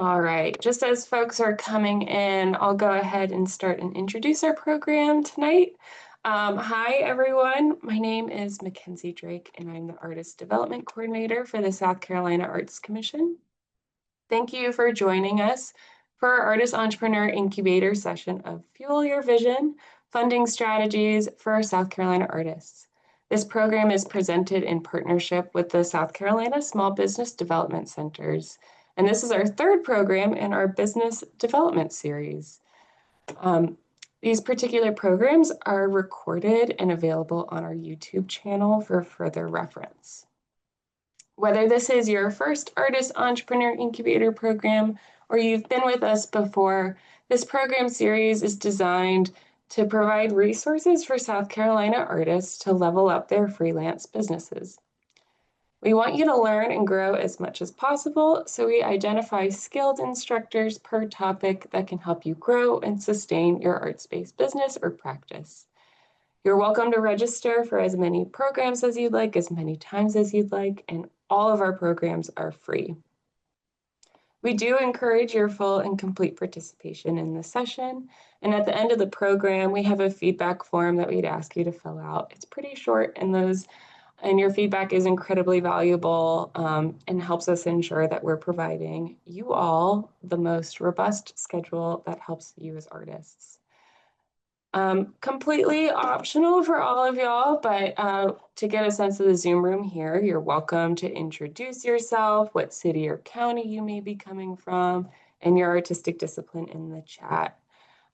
All right, just as folks are coming in, I'll go ahead and start and introduce our program tonight. Hi, everyone. My name is Mackenzie Drake, and I'm the Artist Development Coordinator for the South Carolina Arts Commission. Thank you for joining us for our Artist Entrepreneur Incubator session of Fuel Your Vision, Funding Strategies for South Carolina Artists. This program is presented in partnership with the South Carolina Small Business Development Centers, and this is our third program in our business development series. These particular programs are recorded and available on our YouTube channel for further reference. Whether this is your first Artist Entrepreneur Incubator program or you've been with us before, this program series is designed to provide resources for South Carolina artists to level up their freelance businesses. We want you to learn and grow as much as possible, so we identify skilled instructors per topic that can help you grow and sustain your arts-based business or practice. You're welcome to register for as many programs as you'd like, as many times as you'd like, and all of our programs are free. We do encourage your full and complete participation in this session, and at the end of the program, we have a feedback form that we'd ask you to fill out. It's pretty short, and your feedback is incredibly valuable and helps us ensure that we're providing you all the most robust schedule that helps you as artists. Completely optional for all of y'all, but to get a sense of the Zoom room here, you're welcome to introduce yourself, what city or county you may be coming from, and your artistic discipline in the chat.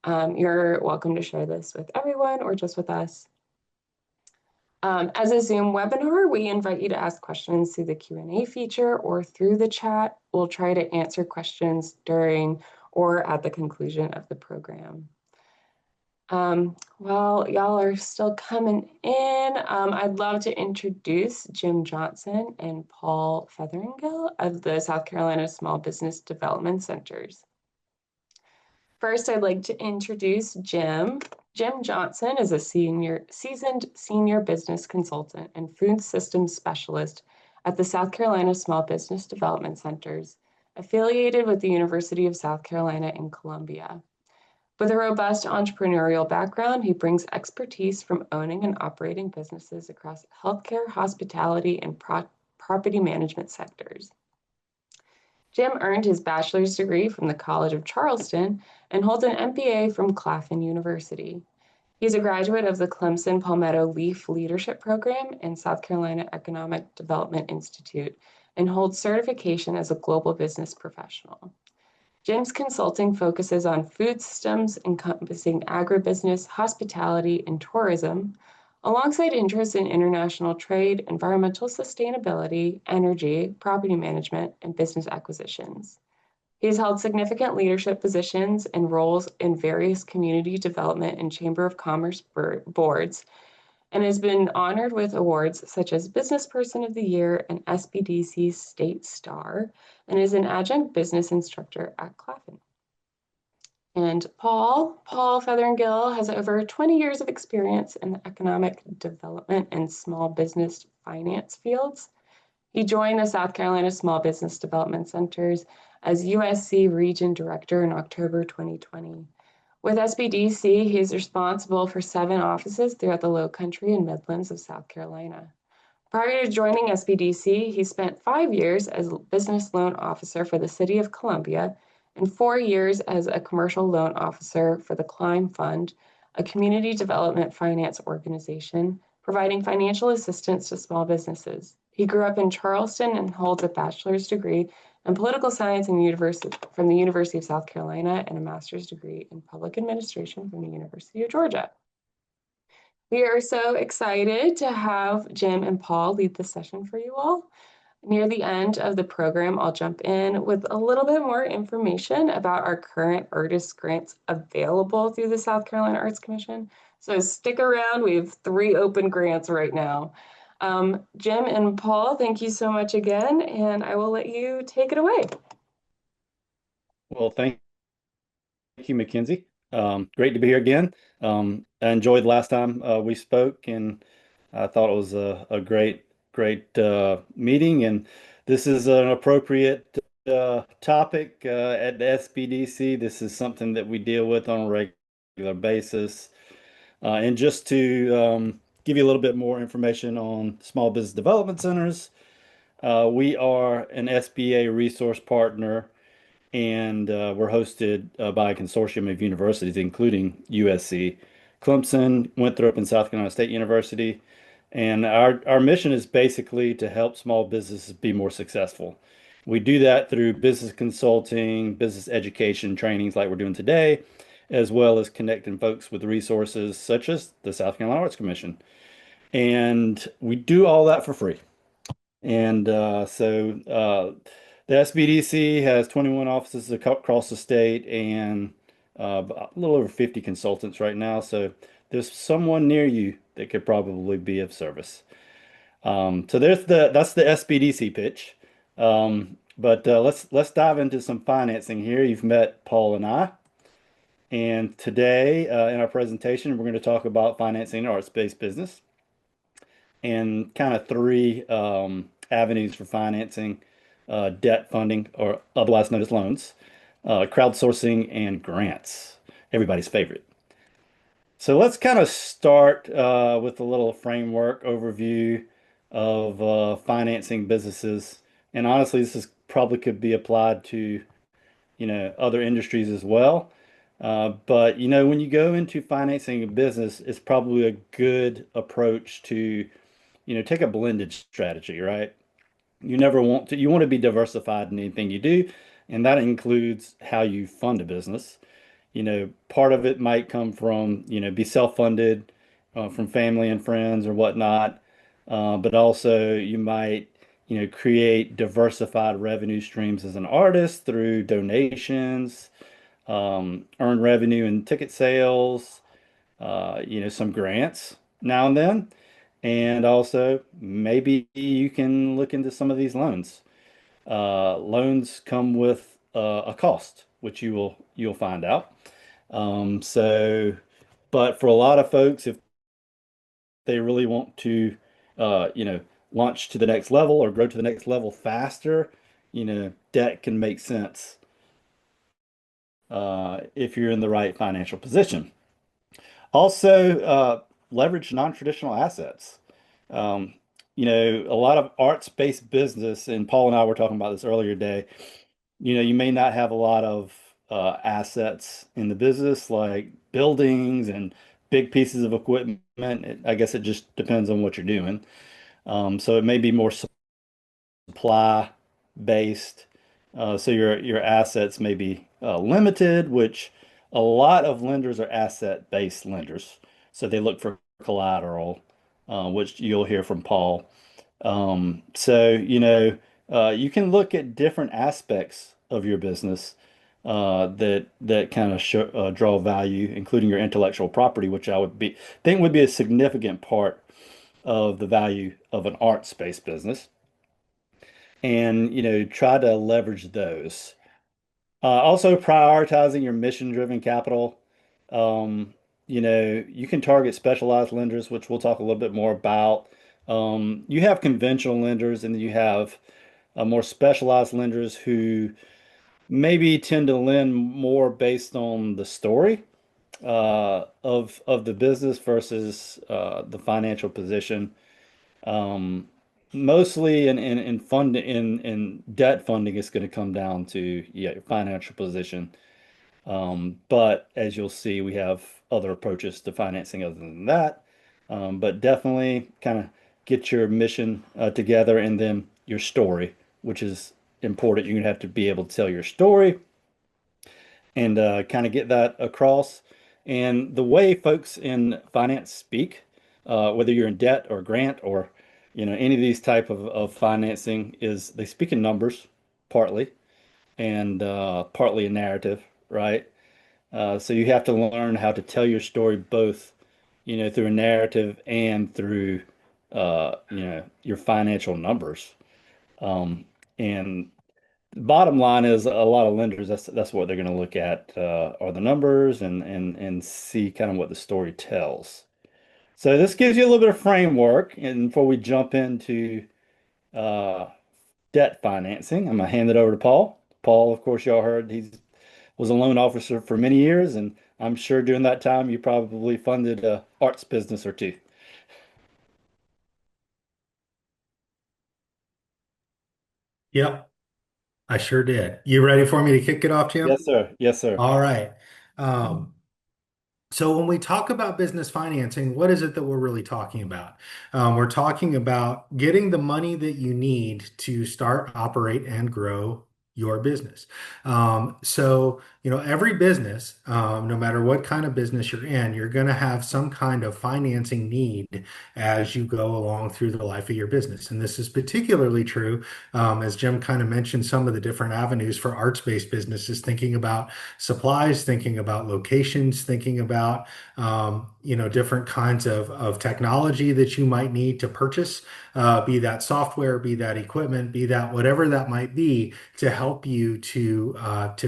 You're welcome to share this with everyone or just with us. As a Zoom webinar, we invite you to ask questions through the Q&A feature or through the chat. We'll try to answer questions during or at the conclusion of the program. While y'all are still coming in, I'd love to introduce Jim Johnson and Paul Featheringill of the South Carolina Small Business Development Centers. First, I'd like to introduce Jim. Jim Johnson is a seasoned senior business consultant and food systems specialist at the South Carolina Small Business Development Centers, affiliated with the University of South Carolina in Columbia. With a robust entrepreneurial background, he brings expertise from owning and operating businesses across healthcare, hospitality, and property management sectors. Jim earned his bachelor's degree from the College of Charleston and holds an MBA from Claflin University. He's a graduate of the Clemson Palmetto Leaf Leadership Program and South Carolina Economic Development Institute and holds certification as a global business professional. Jim's consulting focuses on food systems encompassing agribusiness, hospitality, and tourism, alongside interests in international trade, environmental sustainability, energy, property management, and business acquisitions. He's held significant leadership positions and roles in various community development and Chamber of Commerce boards, and has been honored with awards such as Business Person of the Year and SBDC State Star, and is an adjunct business instructor at Claflin. And Paul Featheringill has over 20 years of experience in the economic development and small business finance fields. He joined the South Carolina Small Business Development Centers as USC Region Director in October 2020. With SBDC, he is responsible for 7 offices throughout the Low Country and Midlands of South Carolina. Prior to joining SBDC, he spent 5 years as business loan officer for the City of Columbia and 4 years as a commercial loan officer for the Climb Fund, a community development finance organization providing financial assistance to small businesses. He grew up in Charleston and holds a bachelor's degree in political science from the University of South Carolina and a master's degree in public administration from the University of Georgia. We are so excited to have Jim and Paul lead the session for you all. Near the end of the program, I'll jump in with a little bit more information about our current artist grants available through the South Carolina Arts Commission. So stick around, we have 3 open grants right now. Jim and Paul, thank you so much again, and I will let you take it away. Well, thank you, Mackenzie. Great to be here again. I enjoyed last time we spoke, and I thought it was a great meeting. And this is an appropriate topic at the SBDC. This is something that we deal with on a regular basis. And just to give you a little bit more information on small business development centers, we are an SBA resource partner, and we're hosted by a consortium of universities, including USC, Clemson, Winthrop, and South Carolina State University. And our mission is basically to help small businesses be more successful. We do that through business consulting, business education trainings like we're doing today, as well as connecting folks with resources such as the South Carolina Arts Commission. And we do all that for free. And the SBDC has 21 offices across the state and a little over 50 consultants right now. So there's someone near you that could probably be of service. So that's the SBDC pitch. But let's dive into some financing here. You've met Paul and I, and today in our presentation we're going to talk about financing an arts-based business and kind of three avenues for financing: debt funding, or otherwise known as loans, crowdsourcing, and grants. Everybody's favorite. So let's kind of start with a little framework overview of financing businesses. And honestly, this is probably could be applied to, other industries as well. But when you go into financing a business, it's probably a good approach to, take a blended strategy, right? You want to be diversified in anything you do, and that includes how you fund a business. Part of it might come from, be self-funded from family and friends or whatnot. But also you might, create diversified revenue streams as an artist through donations, earn revenue in ticket sales, some grants now and then. And also maybe you can look into some of these loans. Loans come with a cost, which you'll find out. Um, so, but for a lot of folks, if they really want to, launch to the next level or grow to the next level faster, debt can make sense if you're in the right financial position. Also, leverage non-traditional assets. Um, a lot of arts-based business, and Paul and I were talking about this earlier today. You may not have a lot of assets in the business, like buildings and big pieces of equipment. I guess it just depends on what you're doing. So it may be more supply based. So your assets may be limited, which a lot of lenders are asset based lenders. So they look for collateral, which you'll hear from Paul. So, you can look at different aspects of your business that kind of draw value, including your intellectual property, which I would think would be a significant part of the value of an arts-based business, and try to leverage those. Also, prioritizing your mission-driven capital. You can target specialized lenders, which we'll talk a little bit more about. You have conventional lenders, and you have more specialized lenders who maybe tend to lend more based on the story of the business versus the financial position. Mostly in debt funding, it's going to come down to, yeah, your financial position. But as you'll see, we have other approaches to financing other than that. But definitely kind of get your mission together, and then your story, which is important. You're going to have to be able to tell your story and kind of get that across. And the way folks in finance speak, whether you're in debt or grant or any of these type of financing, is they speak in numbers partly, and partly a narrative, right? So you have to learn how to tell your story both, through a narrative and through, your financial numbers. And the bottom line is a lot of lenders, that's what they're going to look at, are the numbers, and see kind of what the story tells. So this gives you a little bit of framework, and before we jump into uh, debt financing. I'm gonna hand it over to Paul. Paul, of course, y'all heard he was a loan officer for many years, and I'm sure during that time you probably funded a arts business or two. Yep, I sure did. You ready for me to kick it off, Jim? Yes, sir. Yes, sir. All right. Um, so when we talk about business financing, what is it that we're really talking about? We're talking about getting the money that you need to start, operate, and grow your business. Every business, no matter what kind of business you're in, you're going to have some kind of financing need as you go along through the life of your business. And this is particularly true, as Jim kind of mentioned, some of the different avenues for arts-based businesses, thinking about supplies, thinking about locations, thinking about different kinds of technology that you might need to purchase, be that software, be that equipment, be that whatever that might be to help you to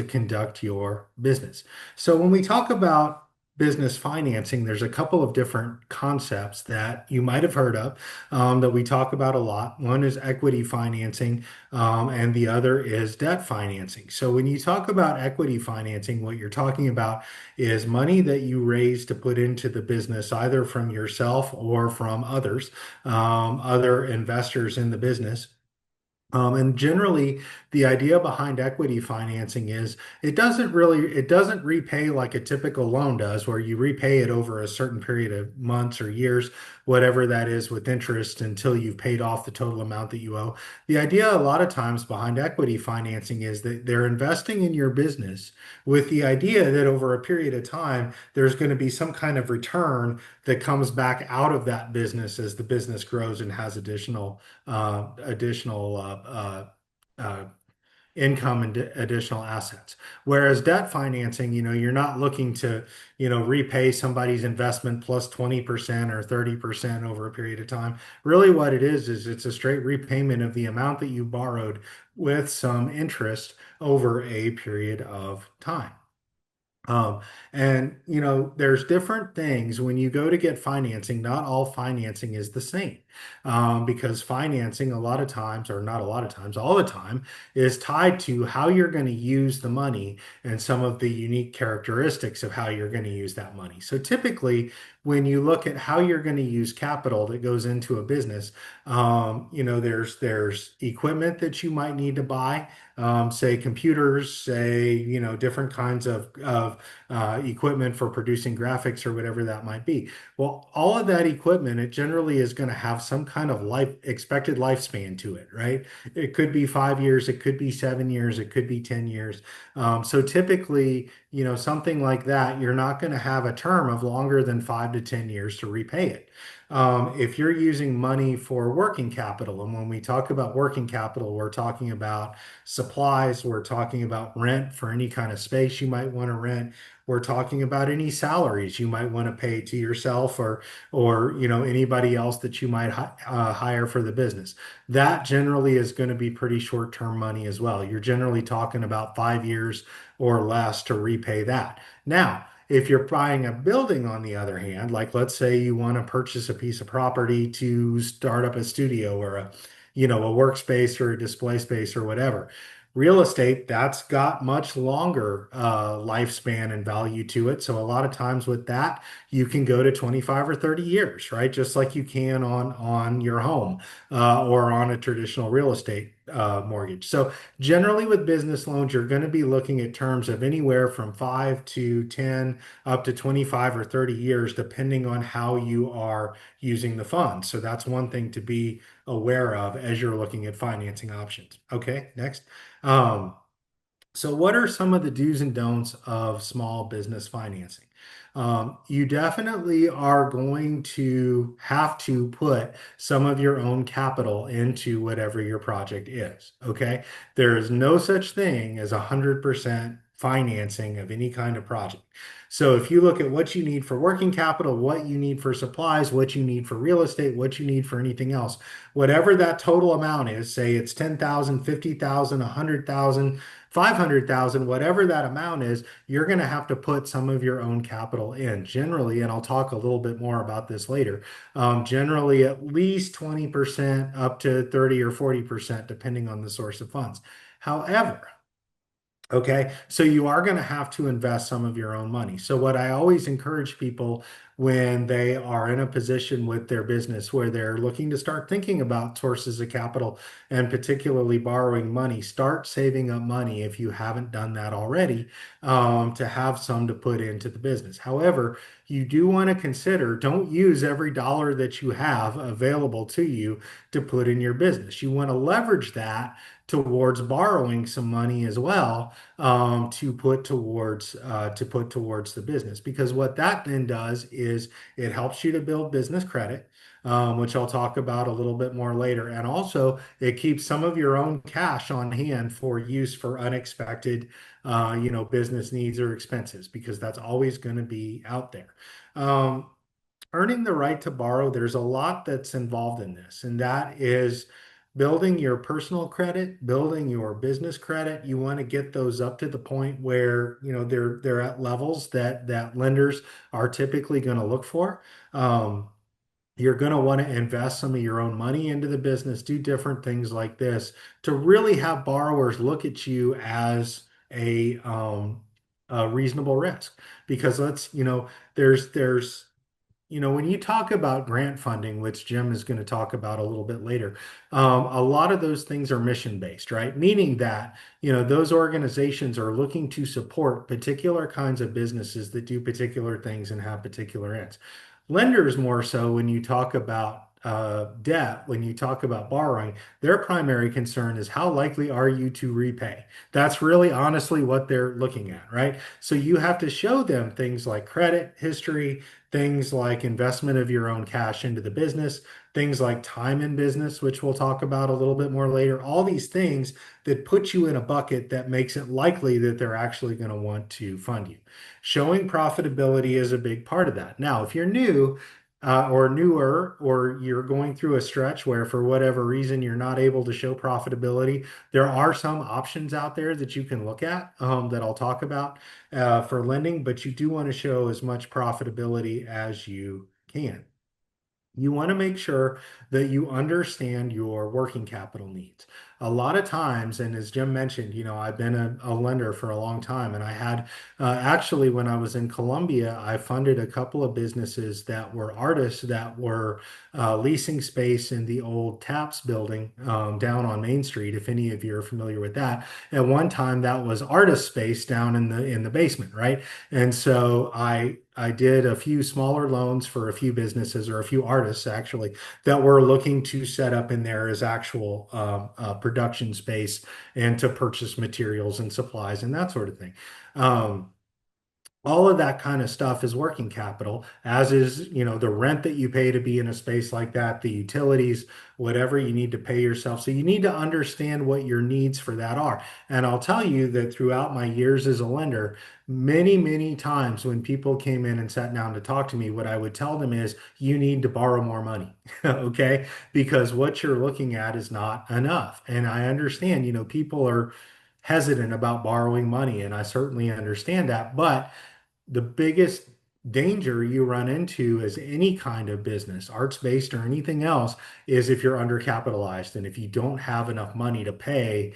conduct your business. So when we talk about business financing, there's a couple of different concepts that you might have heard of that we talk about a lot. One is equity financing, and the other is debt financing. So when you talk about equity financing, what you're talking about is money that you raise to put into the business, either from yourself or from others, other investors in the business. And generally, the idea behind equity financing is it doesn't repay like a typical loan does, where you repay it over a certain period of months or years, whatever that is, with interest until you've paid off the total amount that you owe. The idea a lot of times behind equity financing is that they're investing in your business with the idea that over a period of time, there's going to be some kind of return that comes back out of that business as the business grows and has additional uh, income and additional assets. Whereas debt financing, you're not looking to, repay somebody's investment plus 20% or 30% over a period of time. Really, what it is it's a straight repayment of the amount that you borrowed with some interest over a period of time. Um, there's different things when you go to get financing. Not all financing is the same, because financing a lot of times, or not a lot of times, all the time, is tied to how you're going to use the money and some of the unique characteristics of how you're going to use that money. So typically, when you look at how you're going to use capital that goes into a business, there's equipment that you might need to buy, say computers, say, different kinds of equipment for producing graphics or whatever that might be. Well, all of that equipment, it generally is going to have some kind of expected lifespan to it, right? It could be 5 years, it could be 7 years, it could be 10 years. So typically, something like that, you're not going to have a term of longer than 5 to 10 years to repay it. If you're using money for working capital, and when we talk about working capital, we're talking about supplies, we're talking about rent for any kind of space you might want to rent. We're talking about any salaries you might want to pay to yourself or anybody else that you might hire for the business. That generally is going to be pretty short-term money as well. You're generally talking about 5 years or less to repay that. Now, if you're buying a building, on the other hand, like let's say you want to purchase a piece of property to start up a studio or a workspace or a display space or whatever. Real estate, that's got much longer lifespan and value to it. So a lot of times with that, you can go to 25 or 30 years, right? Just like you can on your home or on a traditional real estate mortgage. So generally with business loans, you're going to be looking at terms of anywhere from 5 to 10 up to 25 or 30 years, depending on how you are using the funds. So that's one thing to be aware of as you're looking at financing options. Okay, next. Um, so, what are some of the do's and don'ts of small business financing? You definitely are going to have to put some of your own capital into whatever your project is. Okay. There is no such thing as 100% financing of any kind of project. So, if you look at what you need for working capital, what you need for supplies, what you need for real estate, what you need for anything else, whatever that total amount is, say it's 10,000, 50,000, 100,000. 500,000, whatever that amount is, you're going to have to put some of your own capital in generally. And I'll talk a little bit more about this later. Generally, at least 20% up to 30 or 40%, depending on the source of funds. However, okay, so you are going to have to invest some of your own money. So, what I always encourage people when they are in a position with their business where they're looking to start thinking about sources of capital and particularly borrowing money, start saving up money if you haven't done that already, to have some to put into the business. However, you do want to consider don't use every dollar that you have available to you to put in your business. You want to leverage that towards borrowing some money as well, to put towards the business, because what that then does is it helps you to build business credit, which I'll talk about a little bit more later, and also it keeps some of your own cash on hand for use for unexpected business needs or expenses, because that's always going to be out there. um, Earning the right to borrow, there's a lot that's involved in this, and that is building your personal credit, building your business credit. You want to get those up to the point where, they're at levels that lenders are typically going to look for. Um, you're going to want to invest some of your own money into the business, do different things like this to really have borrowers look at you as a reasonable risk. Because there's when you talk about grant funding, which Jim is going to talk about a little bit later, a lot of those things are mission based, right? Meaning that, those organizations are looking to support particular kinds of businesses that do particular things and have particular ends. Lenders, more so, when you talk about debt, when you talk about borrowing, their primary concern is how likely are you to repay? That's really honestly what they're looking at, right? So you have to show them things like credit history, things like investment of your own cash into the business, things like time in business, which we'll talk about a little bit more later. All these things that put you in a bucket that makes it likely that they're actually going to want to fund you. Showing profitability is a big part of that. Now, if you're new, or newer, or you're going through a stretch where for whatever reason you're not able to show profitability, there are some options out there that you can look at, that I'll talk about for lending, but you do want to show as much profitability as you can. You want to make sure that you understand your working capital needs. A lot of times, and as Jim mentioned, I've been a lender for a long time, and I had actually, when I was in Colombia, I funded a couple of businesses that were artists that were leasing space in the old Taps building, down on Main Street. If any of you are familiar with that, at one time that was artist space down in the basement, right? And so I did a few smaller loans for a few businesses, or a few artists actually, that were looking to set up in there as actual production space, and to purchase materials and supplies and that sort of thing. Um, all of that kind of stuff is working capital, as is, the rent that you pay to be in a space like that, the utilities, whatever you need to pay yourself. So you need to understand what your needs for that are. And I'll tell you that throughout my years as a lender, many, many times when people came in and sat down to talk to me, what I would tell them is you need to borrow more money. Okay? Because what you're looking at is not enough. And I understand, people are hesitant about borrowing money, and I certainly understand that. But the biggest danger you run into as any kind of business, arts based or anything else, is if you're undercapitalized and if you don't have enough money to pay,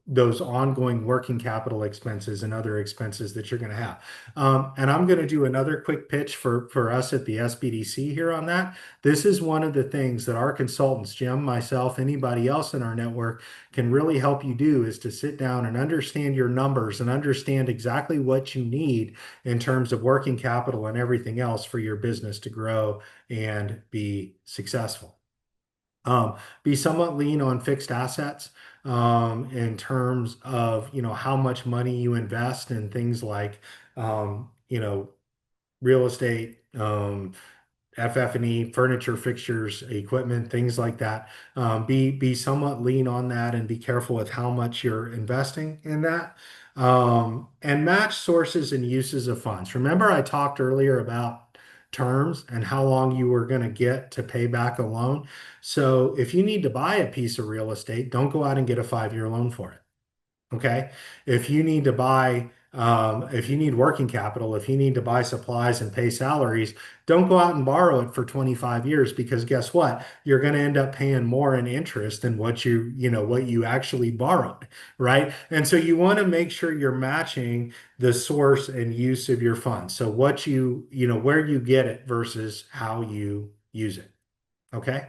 those ongoing working capital expenses and other expenses that you're going to have. And I'm going to do another quick pitch for us at the SBDC here on that. This is one of the things that our consultants, Jim, myself, anybody else in our network, can really help you do, is to sit down and understand your numbers and understand exactly what you need in terms of working capital and everything else for your business to grow and be successful. Be somewhat lean on fixed assets, in terms of, how much money you invest in things like, real estate, FF&E, furniture, fixtures, equipment, things like that. Be somewhat lean on that, and be careful with how much you're investing in that. And match sources and uses of funds. Remember, I talked earlier about terms and how long you were going to get to pay back a loan. So if you need to buy a piece of real estate, don't go out and get a 5-year loan for it. Okay. If you need to buy, if you need working capital, if you need to buy supplies and pay salaries, don't go out and borrow it for 25 years because guess what? You're going to end up paying more in interest than what you actually borrowed, right? And so you want to make sure you're matching the source and use of your funds. So where you get it versus how you use it. Okay.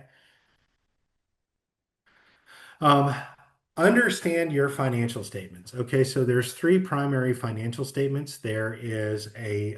Um, Understand your financial statements. Okay, so there's three primary financial statements. There is a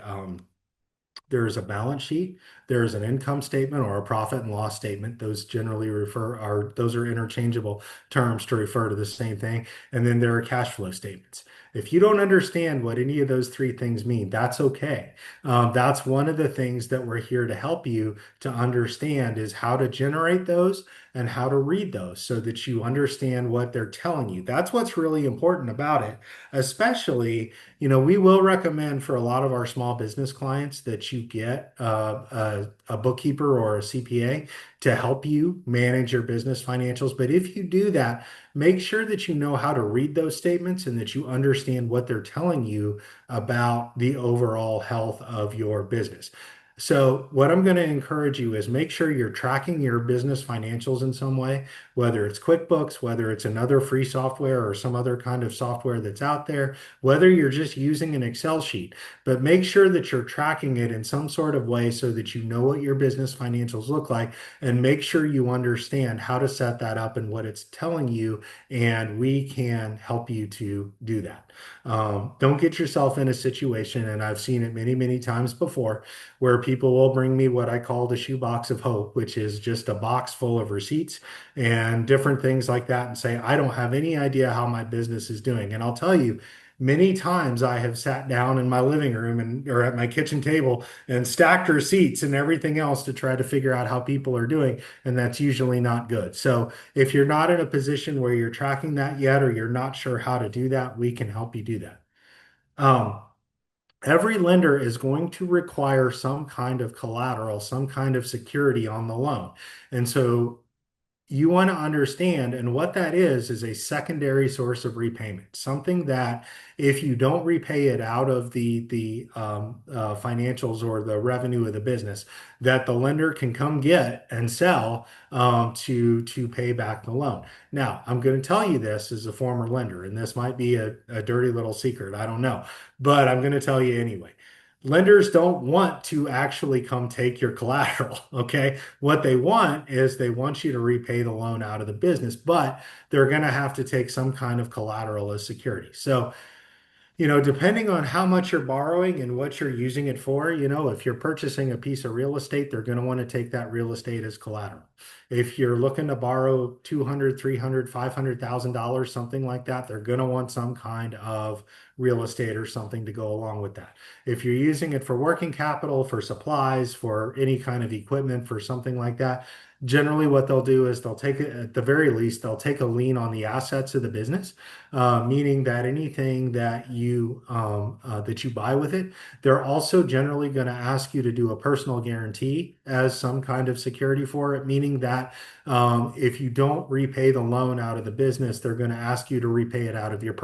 balance sheet, there is an income statement or a profit and loss statement. Those are interchangeable terms to refer to the same thing. And then there are cash flow statements. If you don't understand what any of those three things mean, that's okay. That's one of the things that we're here to help you to understand is how to generate those and how to read those so that you understand what they're telling you. That's what's really important about it, especially we will recommend for a lot of our small business clients that you get a bookkeeper or a CPA to help you manage your business financials. But if you do that, make sure that you know how to read those statements and that you understand what they're telling you about the overall health of your business. So, what I'm going to encourage you is make sure you're tracking your business financials in some way, whether it's QuickBooks, whether it's another free software or some other kind of software that's out there, whether you're just using an Excel sheet, but make sure that you're tracking it in some sort of way so that you know what your business financials look like and make sure you understand how to set that up and what it's telling you, and we can help you to do that. Don't get yourself in a situation, and I've seen it many, many times before, where people will bring me what I call the shoebox of hope, which is just a box full of receipts and different things like that, and say, I don't have any idea how my business is doing. And I'll tell you, many times I have sat down in my living room and or at my kitchen table and stacked receipts and everything else to try to figure out how people are doing, and that's usually not good. So if you're not in a position where you're tracking that yet or you're not sure how to do that, we can help you do that. Um, every lender is going to require some kind of collateral, some kind of security on the loan. And so you want to understand, and what that is a secondary source of repayment, something that if you don't repay it out of the financials or the revenue of the business, that the lender can come get and sell to pay back the loan. Now, I'm going to tell you this as a former lender, and this might be a dirty little secret, I don't know, but I'm going to tell you anyway. Lenders don't want to actually come take your collateral, okay? What they want is they want you to repay the loan out of the business, but they're going to have to take some kind of collateral as security. So depending on how much you're borrowing and what you're using it for, if you're purchasing a piece of real estate, they're going to want to take that real estate as collateral. If you're looking to borrow 200, 300, $500,000, something like that, they're going to want some kind of real estate or something to go along with that. If you're using it for working capital, for supplies, for any kind of equipment, for something like that, generally what they'll do is they'll take it, at the very least, they'll take a lien on the assets of the business, meaning that anything that you buy with it, they're also generally going to ask you to do a personal guarantee as some kind of security for it, meaning that if you don't repay the loan out of the business, they're going to ask you to repay it out of your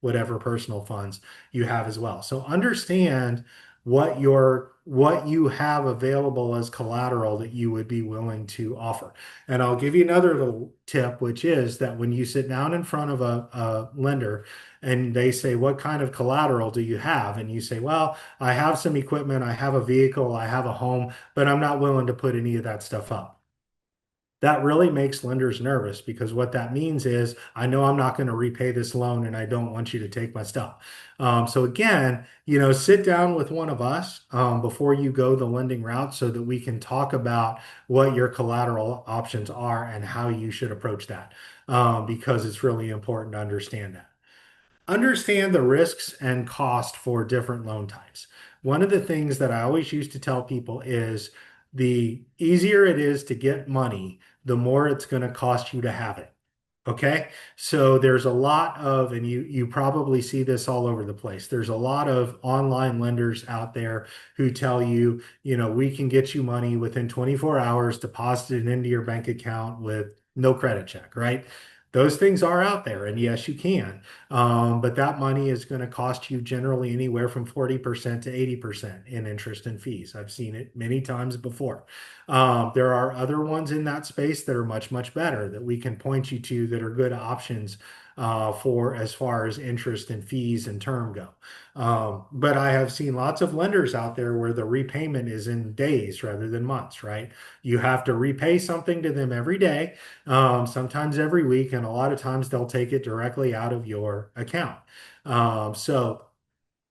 whatever personal funds you have as well. So understand what you have available as collateral that you would be willing to offer. And I'll give you another little tip, which is that when you sit down in front of a lender and they say, what kind of collateral do you have? And you say, well, I have some equipment, I have a vehicle, I have a home, but I'm not willing to put any of that stuff up. That really makes lenders nervous because what that means is, I know I'm not going to repay this loan and I don't want you to take my stuff. So again, sit down with one of us before you go the lending route so that we can talk about what your collateral options are and how you should approach that because it's really important to understand that. Understand the risks and cost for different loan types. One of the things that I always used to tell people is the easier it is to get money, the more it's going to cost you to have it. Okay. So there's a lot of, and you probably see this all over the place. There's a lot of online lenders out there who tell you, we can get you money within 24 hours, deposit it into your bank account with no credit check, right? Those things are out there, and yes, you can. But that money is going to cost you generally anywhere from 40% to 80% in interest and fees. I've seen it many times before. There are other ones in that space that are much, much better that we can point you to that are good options for as far as interest and fees and term go. But I have seen lots of lenders out there where the repayment is in days rather than months, right? You have to repay something to them every day, sometimes every week, and a lot of times they'll take it directly out of your account. So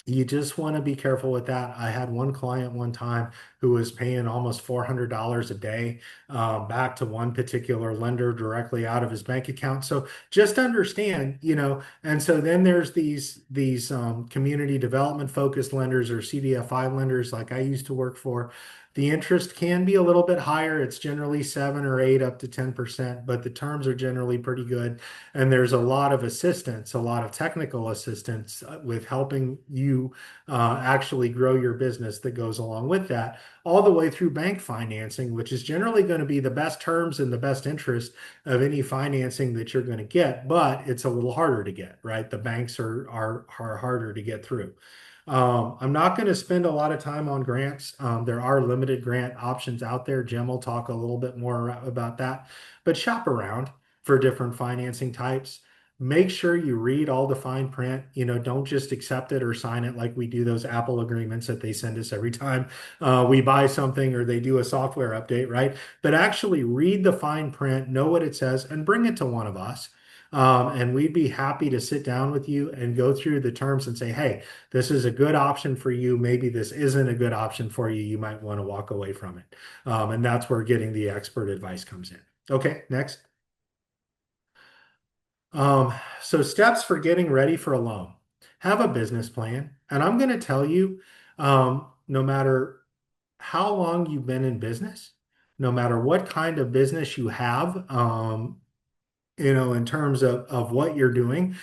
you just want to be careful with that. I had one client one time who was paying almost $400 a day back to one particular lender directly out of his bank account. So just understand, and so then there's these community development focused lenders or CDFI lenders like I used to work for. The interest can be a little bit higher. It's generally 7 or 8 up to 10%, but the terms are generally pretty good. And there's a lot of assistance, a lot of technical assistance with helping you actually grow your business that goes along with that, all the way through bank financing, which is generally going to be the best terms and the best interest of any financing that you're going to get, but it's a little harder to get, right? The banks are harder to get through. I'm not going to spend a lot of time on grants. There are limited grant options out there. Jim will talk a little bit more about that, but shop around for different financing types. Make sure you read all the fine print. Don't just accept it or sign it like we do those Apple agreements that they send us every time we buy something or they do a software update, right? But actually read the fine print, know what it says, and bring it to one of us. And we'd be happy to sit down with you and go through the terms and say, hey, this is a good option for you. Maybe this isn't a good option for you. You might want to walk away from it. And that's where getting the expert advice comes in. Okay, next. So steps for getting ready for a loan. Have a business plan. And I'm going to tell you, no matter how long you've been in business, no matter what kind of business you have, in terms of what you're doing,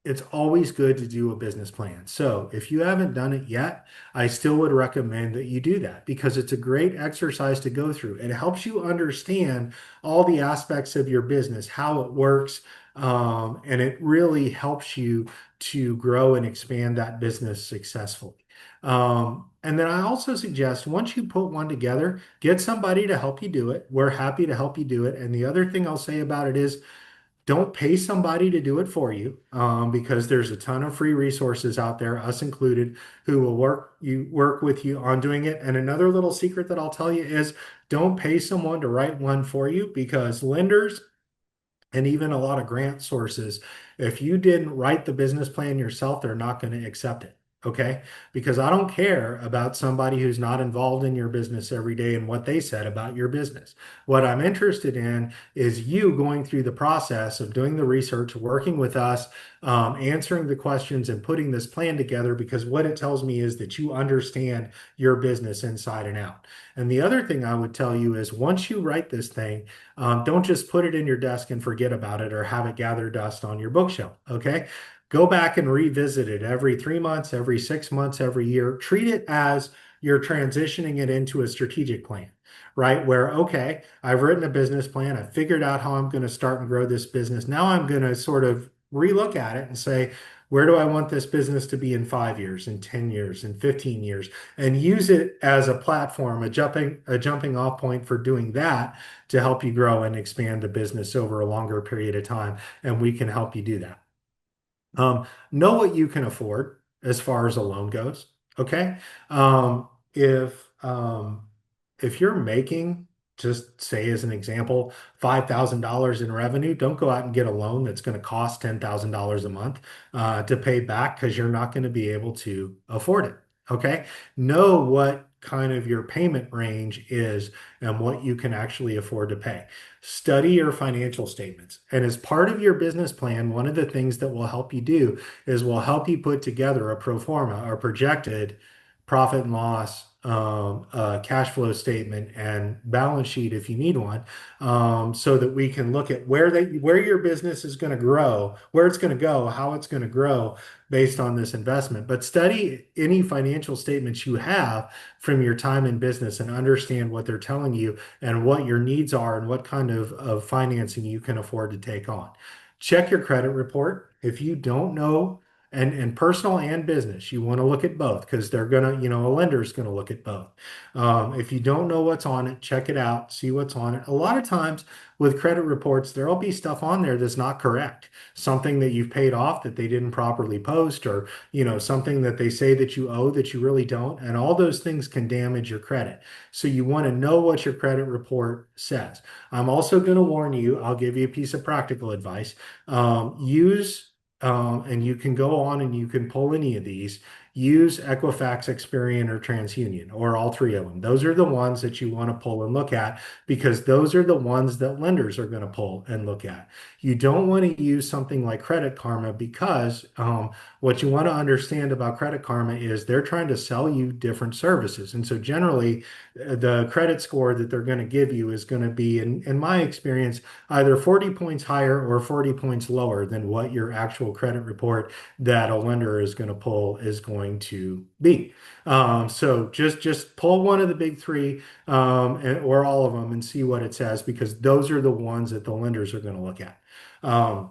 it's always good to do a business plan. So if you haven't done it yet, I still would recommend that you do that because it's a great exercise to go through. It helps you understand all the aspects of your business, how it works, and it really helps you to grow and expand that business successfully. And then I also suggest once you put one together, get somebody to help you do it. We're happy to help you do it. And the other thing I'll say about it is don't pay somebody to do it for you because there's a ton of free resources out there, us included, who will work with you on doing it. And another little secret that I'll tell you is don't pay someone to write one for you because lenders and even a lot of grant sources, if you didn't write the business plan yourself, they're not going to accept it. Okay. Because I don't care about somebody who's not involved in your business every day and what they said about your business. What I'm interested in is you going through the process of doing the research, working with us, answering the questions, and putting this plan together because what it tells me is that you understand your business inside and out. And the other thing I would tell you is once you write this thing, don't just put it in your desk and forget about it or have it gather dust on your bookshelf. Okay. Go back and revisit it every 3 months, every 6 months, every year. Treat it as you're transitioning it into a strategic plan, right? Where, okay, I've written a business plan. I figured out how I'm going to start and grow this business. Now I'm going to sort of relook at it and say, where do I want this business to be in 5 years, in 10 years, in 15 years, and use it as a platform, a jumping off point for doing that to help you grow and expand the business over a longer period of time. And we can help you do that. Know what you can afford as far as a loan goes. Okay. Um, if if you're making, just say as an example, $5,000 in revenue, don't go out and get a loan that's going to cost $10,000 a month to pay back because you're not going to be able to afford it. Okay. Know what kind of your payment range is and what you can actually afford to pay. Study your financial statements. And as part of your business plan, one of the things that will help you do is we'll help you put together a pro forma or projected profit and loss, cash flow statement, and balance sheet if you need one, so that we can look at where your business is going to grow, where it's going to go, how it's going to grow based on this investment. But study any financial statements you have from your time in business and understand what they're telling you and what your needs are and what kind of financing you can afford to take on. Check your credit report. If you don't know, and personal and business, you want to look at both because they're gonna, a lender is gonna look at both. If you don't know what's on it, check it out, see what's on it. A lot of times with credit reports, there'll be stuff on there that's not correct. Something that you've paid off that they didn't properly post, or something that they say that you owe that you really don't, and all those things can damage your credit. So you want to know what your credit report says. I'm also going to warn you, I'll give you a piece of practical advice. And you can go on and you can pull any of these. Use Equifax, Experian, or TransUnion, or all three of them. Those are the ones that you want to pull and look at because those are the ones that lenders are going to pull and look at. You don't want to use something like Credit Karma because what you want to understand about Credit Karma is they're trying to sell you different services. And so generally, the credit score that they're going to give you is going to be, in my experience, either 40 points higher or 40 points lower than what your actual credit report that a lender is going to pull is going to be. So just pull one of the big three, or all of them, and see what it says because those are the ones that the lenders are going to look at. Um,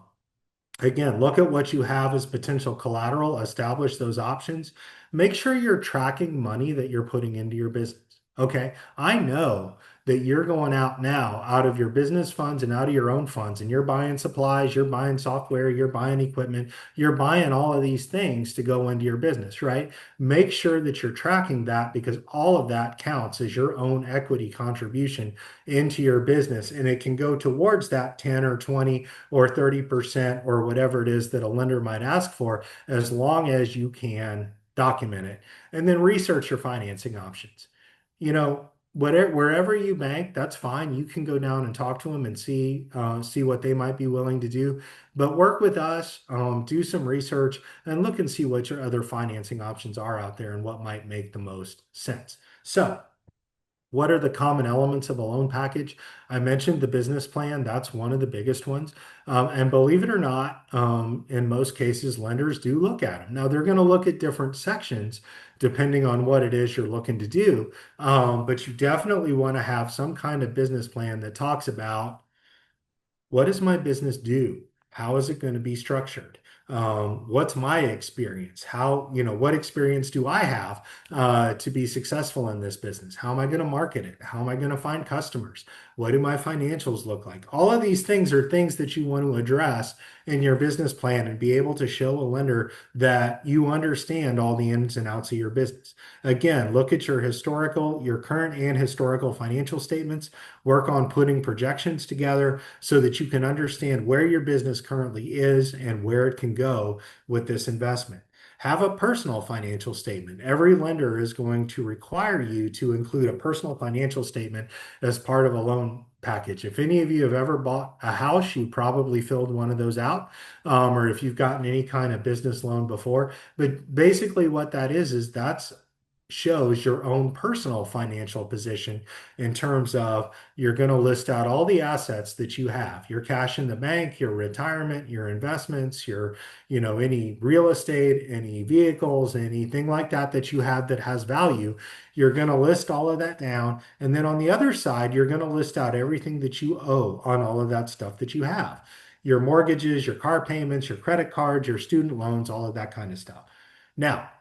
Again, look at what you have as potential collateral, establish those options. Make sure you're tracking money that you're putting into your business. Okay, I know that you're going out now out of your business funds and out of your own funds, and you're buying supplies, you're buying software, you're buying equipment, you're buying all of these things to go into your business, right? Make sure that you're tracking that because all of that counts as your own equity contribution into your business, and it can go towards that 10 or 20 or 30% or whatever it is that a lender might ask for, as long as you can document it. And then research your financing options. Wherever you bank, that's fine. You can go down and talk to them and see what they might be willing to do. But work with us, do some research, and look and see what your other financing options are out there and what might make the most sense. So, what are the common elements of a loan package? I mentioned the business plan. That's one of the biggest ones. And believe it or not, in most cases, lenders do look at them. Now, they're going to look at different sections depending on what it is you're looking to do. But you definitely want to have some kind of business plan that talks about what does my business do? How is it going to be structured? What's my experience? What experience do I have to be successful in this business? How am I going to market it? How am I going to find customers? What do my financials look like? All of these things are things that you want to address in your business plan and be able to show a lender that you understand all the ins and outs of your business. Again, look at your current and historical financial statements, work on putting projections together so that you can understand where your business currently is and where it can go with this investment. Have a personal financial statement. Every lender is going to require you to include a personal financial statement as part of a loan package. If any of you have ever bought a house, you probably filled one of those out, or if you've gotten any kind of business loan before. But basically, what that is that's shows your own personal financial position in terms of you're going to list out all the assets that you have, your cash in the bank, your retirement, your investments, any real estate, any vehicles, anything like that that you have that has value. You're going to list all of that down. And then on the other side, you're going to list out everything that you owe on all of that stuff that you have. Your mortgages, your car payments, your credit cards, your student loans, all of that kind of stuff. Now,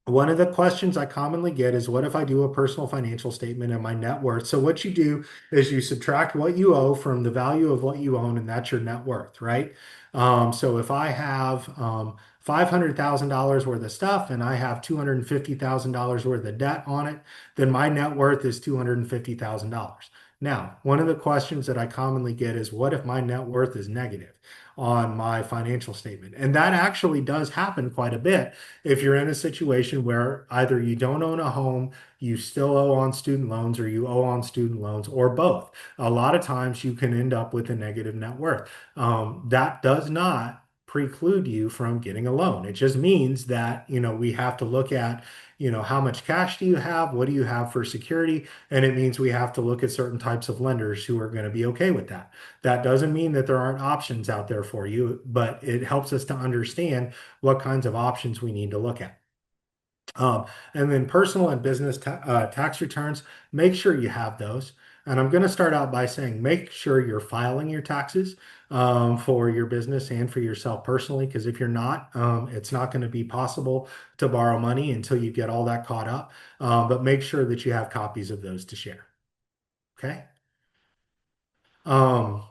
one of the questions I commonly get is, what if I do a personal financial statement and my net worth? So what you do is you subtract what you owe from the value of what you own, and that's your net worth, right? So if I have $500,000 worth of stuff and I have $250,000 worth of debt on it, then my net worth is $250,000. Now, one of the questions that I commonly get is, what if my net worth is negative on my financial statement? And that actually does happen quite a bit if you're in a situation where either you don't own a home, you still owe on student loans, or you owe on student loans, or both. A lot of times you can end up with a negative net worth. That does not preclude you from getting a loan. It just means that, we have to look at, how much cash do you have? What do you have for security? And it means we have to look at certain types of lenders who are going to be okay with that. That doesn't mean that there aren't options out there for you, but it helps us to understand what kinds of options we need to look at. Um, and then personal and business tax returns, make sure you have those. And I'm going to start out by saying make sure you're filing your taxes for your business and for yourself personally, because if you're not, it's not going to be possible to borrow money until you get all that caught up. But make sure that you have copies of those to share. Okay. Um,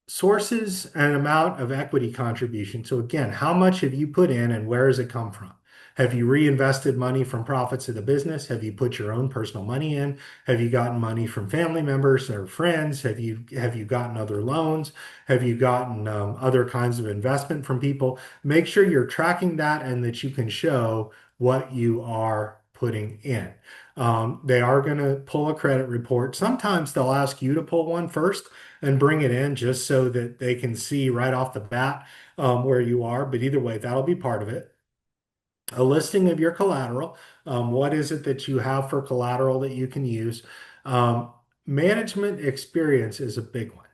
Sources and amount of equity contribution. So again, how much have you put in and where has it come from? Have you reinvested money from profits of the business? Have you put your own personal money in? Have you gotten money from family members or friends? Have you gotten other loans? Have you gotten other kinds of investment from people? Make sure you're tracking that and that you can show what you are putting in. They are going to pull a credit report. Sometimes they'll ask you to pull one first and bring it in just so that they can see right off the bat where you are. But either way, that'll be part of it. A listing of your collateral. What is it that you have for collateral that you can use? Um, Management experience is a big one.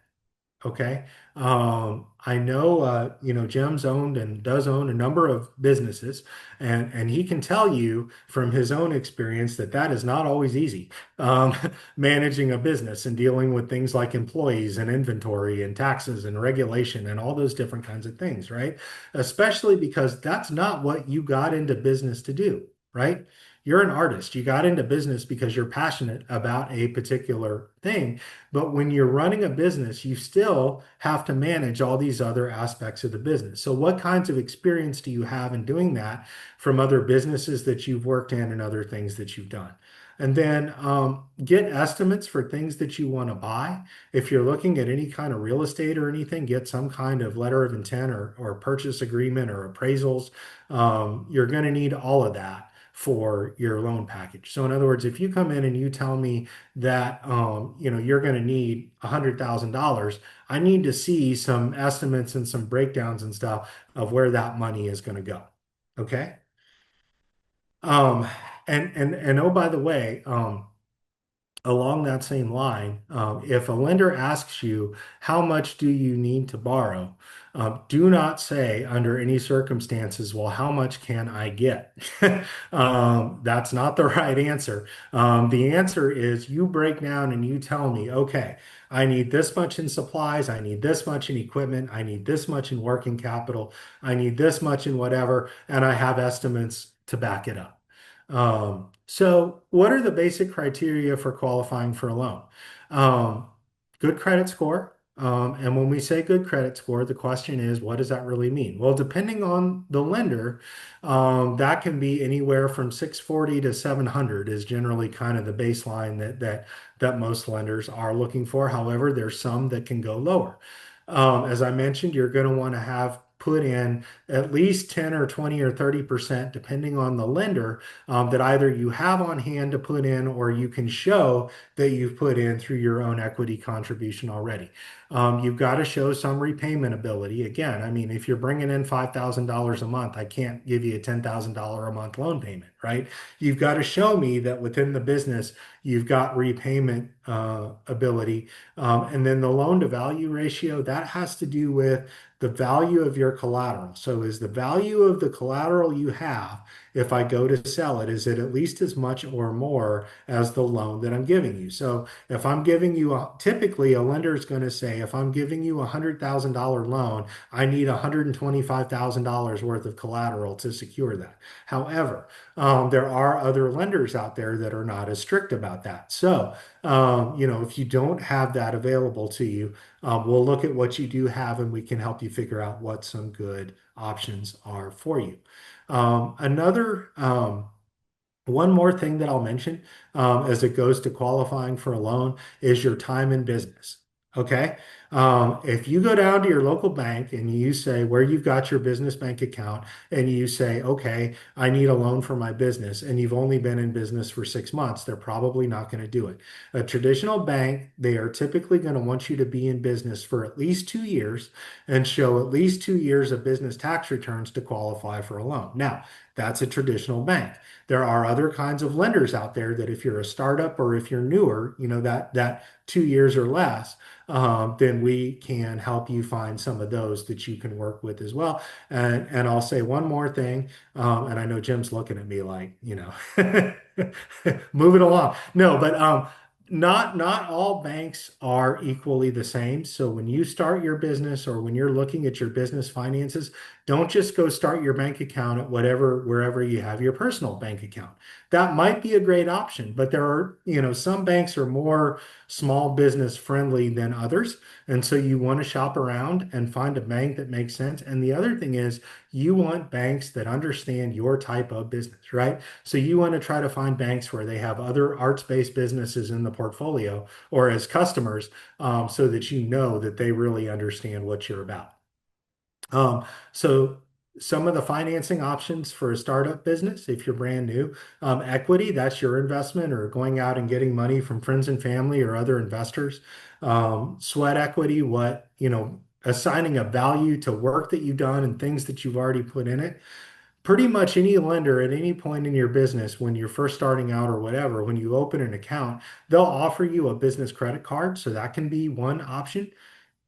Okay. I know, Jim's owned and does own a number of businesses, and he can tell you from his own experience that that is not always easy. Um, Managing a business and dealing with things like employees and inventory and taxes and regulation and all those different kinds of things, right? Especially because that's not what you got into business to do, right? You're an artist. You got into business because you're passionate about a particular thing. But when you're running a business, you still have to manage all these other aspects of the business. So, what kinds of experience do you have in doing that from other businesses that you've worked in and other things that you've done? And then get estimates for things that you want to buy. If you're looking at any kind of real estate or anything, get some kind of letter of intent or purchase agreement or appraisals. You're going to need all of that for your loan package. So in other words, if you come in and you tell me that you're going to need $100,000, I need to see some estimates and some breakdowns and stuff of where that money is going to go. Okay. Um, and oh, by the way, along that same line, if a lender asks you, how much do you need to borrow? Do not say under any circumstances, well, how much can I get? That's not the right answer. The answer is you break down and you tell me, okay, I need this much in supplies, I need this much in equipment, I need this much in working capital, I need this much in whatever, and I have estimates to back it up. So what are the basic criteria for qualifying for a loan? Um, Good credit score. And when we say good credit score, the question is, what does that really mean? Well, depending on the lender, that can be anywhere from 640 to 700 is generally kind of the baseline that most lenders are looking for. However, there's some that can go lower. As I mentioned, you're going to want to have put in at least 10 or 20 or 30%, depending on the lender, that either you have on hand to put in or you can show that you've put in through your own equity contribution already. You've got to show some repayment ability. Again, I mean, if you're bringing in $5,000 a month, I can't give you a $10,000 a month loan payment, right? You've got to show me that within the business, you've got repayment ability. And then the loan to value ratio, that has to do with the value of your collateral. So is the value of the collateral you have, if I go to sell it, is it at least as much or more as the loan that I'm giving you? So if I'm giving you typically a lender is going to say, if I'm giving you a $100,000 loan, I need $125,000 worth of collateral to secure that. However, there are other lenders out there that are not as strict about that. So, if you don't have that available to you, we'll look at what you do have and we can help you figure out what some good options are for you. Another One more thing that I'll mention as it goes to qualifying for a loan is your time in business. Okay. If you go down to your local bank and you say where you've got your business bank account and you say, okay, I need a loan for my business, and you've only been in business for 6 months, they're probably not going to do it. A traditional bank, they are typically going to want you to be in business for at least 2 years and show at least 2 years of business tax returns to qualify for a loan. Now, that's a traditional bank. There are other kinds of lenders out there that if you're a startup or if you're newer, that 2 years or less, then we can help you find some of those that you can work with as well. And I'll say one more thing, and I know Jim's looking at me like, move it along. No, but not all banks are equally the same. So when you start your business or when you're looking at your business finances, don't just go start your bank account at wherever you have your personal bank account. That might be a great option, but there are, some banks are more small business friendly than others. And so you want to shop around and find a bank that makes sense. And the other thing is you want banks that understand your type of business, right? So you want to try to find banks where they have other arts-based businesses in the portfolio or as customers, so that you know that they really understand what you're about. So some of the financing options for a startup business, if you're brand new, equity, that's your investment or going out and getting money from friends and family or other investors. Sweat equity, assigning a value to work that you've done and things that you've already put in it. Pretty much any lender at any point in your business, when you're first starting out or whatever, when you open an account, they'll offer you a business credit card. So that can be one option.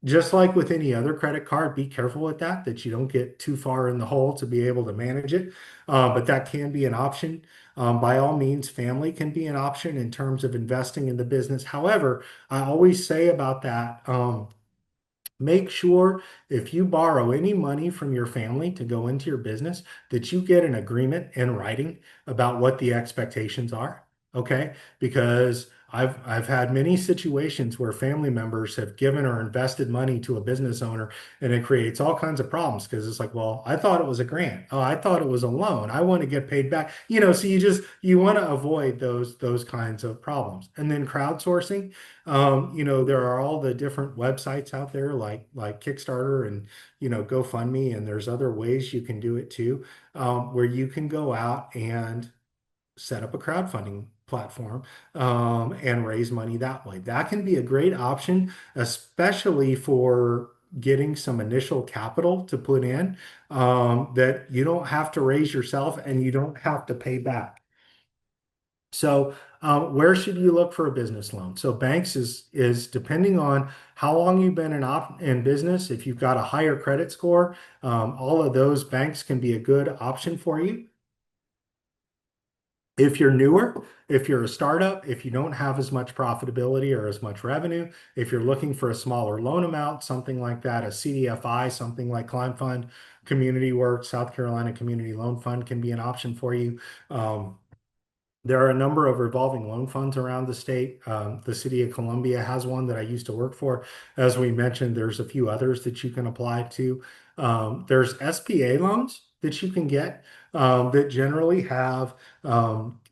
Just like with any other credit card, be careful with that you don't get too far in the hole to be able to manage it. But that can be an option. By all means, family can be an option in terms of investing in the business. However, I always say about that, make sure if you borrow any money from your family to go into your business, that you get an agreement in writing about what the expectations are. Okay? Because I've had many situations where family members have given or invested money to a business owner, and it creates all kinds of problems because it's like, well, I thought it was a grant. Oh, I thought it was a loan. I want to get paid back. So you want to avoid those kinds of problems. And then crowdsourcing. There are all the different websites out there like Kickstarter and GoFundMe, and there's other ways you can do it too, where you can go out and set up a crowdfunding platform, and raise money that way. That can be a great option, especially for getting some initial capital to put in, that you don't have to raise yourself and you don't have to pay back. So, where should you look for a business loan? So, banks is depending on how long you've been in business. If you've got a higher credit score, all of those banks can be a good option for you. If you're newer, if you're a startup, if you don't have as much profitability or as much revenue, if you're looking for a smaller loan amount, something like that, a CDFI, something like Climb Fund, Community Works, South Carolina Community Loan Fund can be an option for you. There are a number of revolving loan funds around the state. The city of Columbia has one that I used to work for. As we mentioned, there's a few others that you can apply to. There's SBA loans that you can get, that generally have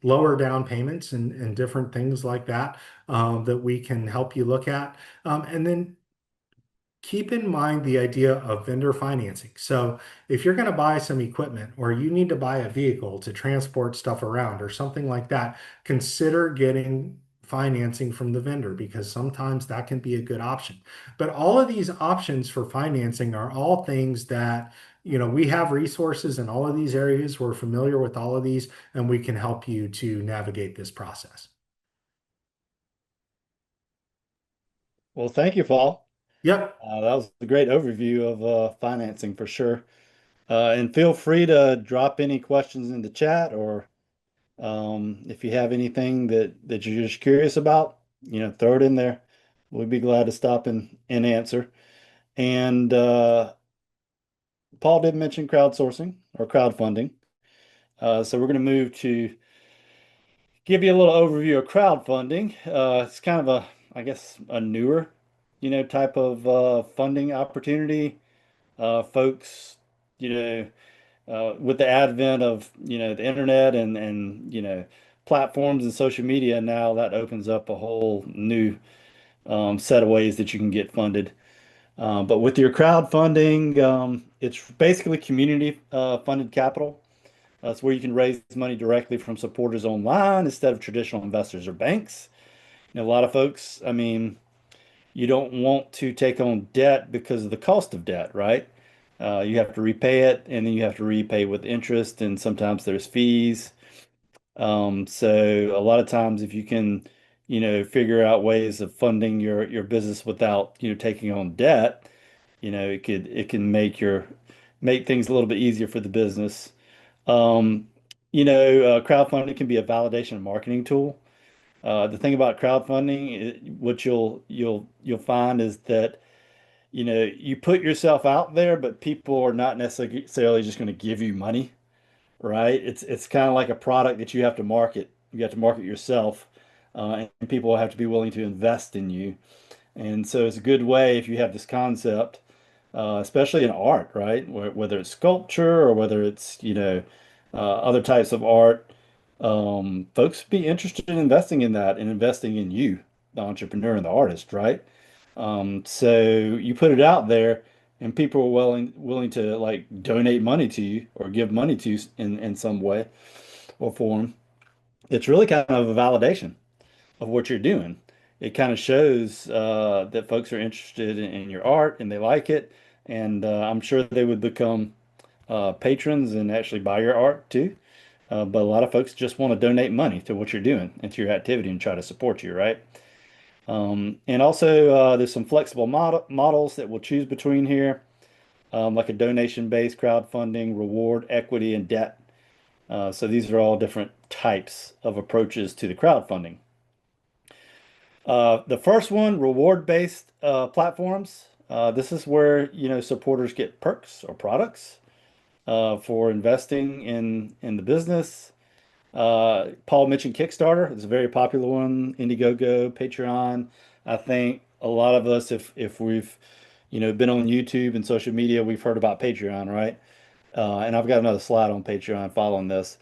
lower down payments and different things like that, that we can help you look at. And then keep in mind the idea of vendor financing. So if you're going to buy some equipment or you need to buy a vehicle to transport stuff around or something like that, consider getting financing from the vendor because sometimes that can be a good option. But all of these options for financing are all things that, we have resources in all of these areas. We're familiar with all of these, and we can help you to navigate this process. Well, thank you, Paul. Yep. That was a great overview of financing for sure. And feel free to drop any questions in the chat, or if you have anything that you're just curious about, throw it in there. We'd be glad to stop and answer. And Paul did mention crowdsourcing or crowdfunding. So we're going to move to give you a little overview of crowdfunding. It's kind of I guess, a newer, type of funding opportunity. Folks, with the advent of, the internet and platforms and social media now, that opens up a whole new set of ways that you can get funded. But with your crowdfunding, it's basically community funded capital. That's where you can raise money directly from supporters online instead of traditional investors or banks. A lot of folks, I mean, you don't want to take on debt because of the cost of debt, right? You have to repay it, and then you have to repay with interest, and sometimes there's fees. So a lot of times, if you can, figure out ways of funding your business without, taking on debt, it can make things a little bit easier for the business. Um, Crowdfunding can be a validation and marketing tool. The thing about crowdfunding, what you'll find is that you put yourself out there, but people are not necessarily just going to give you money, right? It's kind of like a product that you have to market. You have to market yourself, and people have to be willing to invest in you. And so it's a good way if you have this concept, especially in art, right? Whether it's sculpture or whether it's, other types of art, folks be interested in investing in that and investing in you, the entrepreneur and the artist, right? So you put it out there and people are willing to like donate money to you or give money to you in some way or form. It's really kind of a validation of what you're doing. It kind of shows that folks are interested in your art and they like it. And I'm sure they would become patrons and actually buy your art too. But a lot of folks just want to donate money to what you're doing and to your activity and try to support you, right? And also, there's some flexible models that we'll choose between here, like a donation-based crowdfunding, reward, equity, and debt. So these are all different types of approaches to the crowdfunding. The first one, reward-based platforms. This is where, supporters get perks or products for investing in the business. Paul mentioned Kickstarter. It's a very popular one. Indiegogo, Patreon. I think a lot of us, if we've, been on YouTube and social media, we've heard about Patreon, right? And I've got another slide on Patreon following this.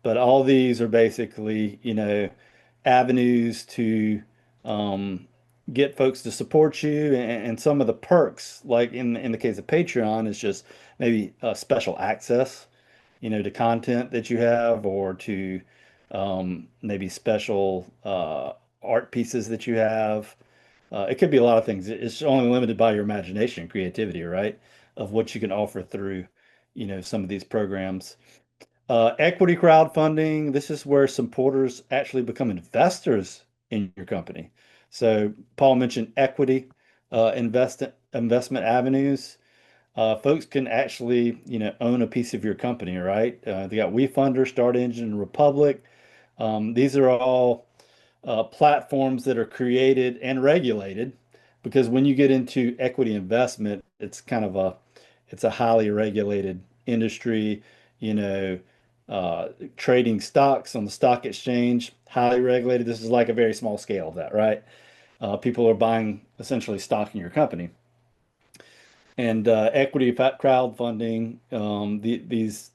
But all these are basically, avenues to get folks to support you, and some of the perks, like in the case of Patreon, is just maybe special access, to content that you have or to maybe special art pieces that you have. It could be a lot of things. It's only limited by your imagination and creativity, right? Of what you can offer through, some of these programs. Equity crowdfunding, this is where supporters actually become investors in your company. So Paul mentioned equity investment avenues. Folks can actually, own a piece of your company, right? They got WeFunder, Start Engine, and Republic. These are all platforms that are created and regulated because when you get into equity investment, it's a highly regulated industry, you know, trading stocks on the stock exchange, highly regulated. This is like a very small scale of that, right? People are buying essentially stock in your company. And equity crowdfunding, these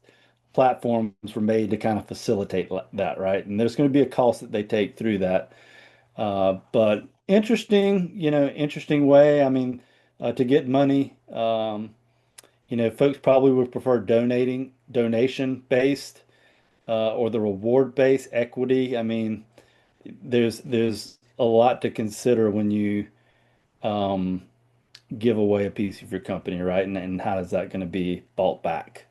platforms were made to kind of facilitate that, right? And there's going to be a cost that they take through that. But interesting, interesting way. I mean, to get money, folks probably would prefer donation based, or the reward based equity. I mean, there's a lot to consider when you um, give away a piece of your company, right? And how is that going to be bought back?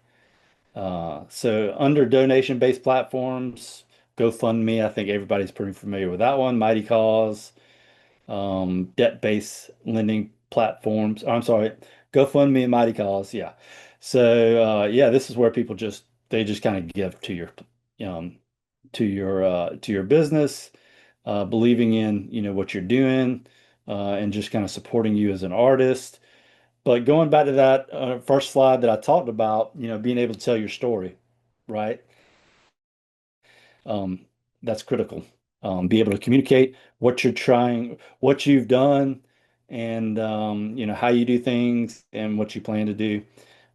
So under donation-based platforms, GoFundMe, I think everybody's pretty familiar with that one. Mighty Cause, debt-based lending platforms. Oh, I'm sorry, GoFundMe and Mighty Cause. Yeah. So yeah, this is where people they just kind of give um, to your business, believing in what you're doing, and just kind of supporting you as an artist. But going back to that first slide that I talked about, being able to tell your story, right? Um, that's critical. Be able to communicate what you're trying, what you've done, and how you do things and what you plan to do.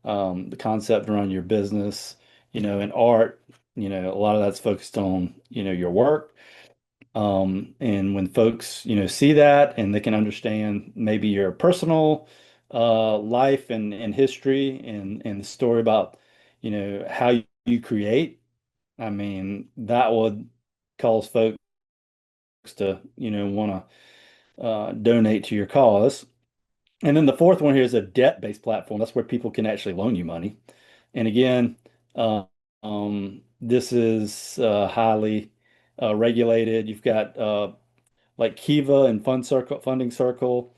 The concept around your business, and art, a lot of that's focused on, your work. And when folks, see that and they can understand maybe your personal life and history and the story about, how you create, I mean, that would cause folks to, want to donate to your cause. And then the fourth one here is a debt-based platform. That's where people can actually loan you money. And again, uh, this is highly regulated. You've got like Kiva and Funding Circle,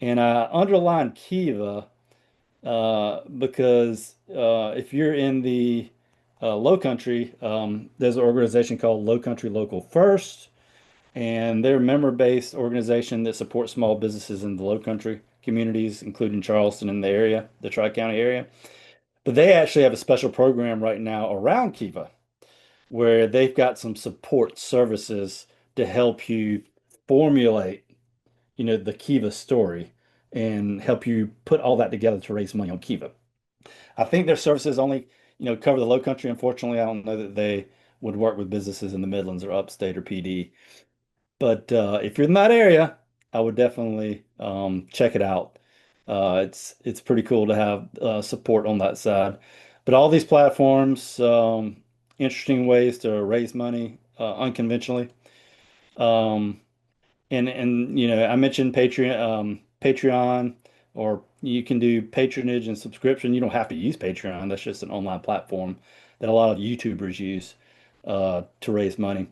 and I underline Kiva because if you're in the Low Country, there's an organization called Low Country Local First, and they're a member-based organization that supports small businesses in the Low Country communities, including Charleston in the area, the Tri-County area. But they actually have a special program right now around Kiva where they've got some support services to help you formulate, the Kiva story and help you put all that together to raise money on Kiva. I think their services only, cover the Low Country. Unfortunately, I don't know that they would work with businesses in the Midlands or upstate or PD. But if you're in that area, I would definitely check it out. It's pretty cool to have support on that side. But all these platforms, interesting ways to raise money unconventionally. Um, and I mentioned Patreon, or you can do patronage and subscription. You don't have to use Patreon. That's just an online platform that a lot of YouTubers use to raise money.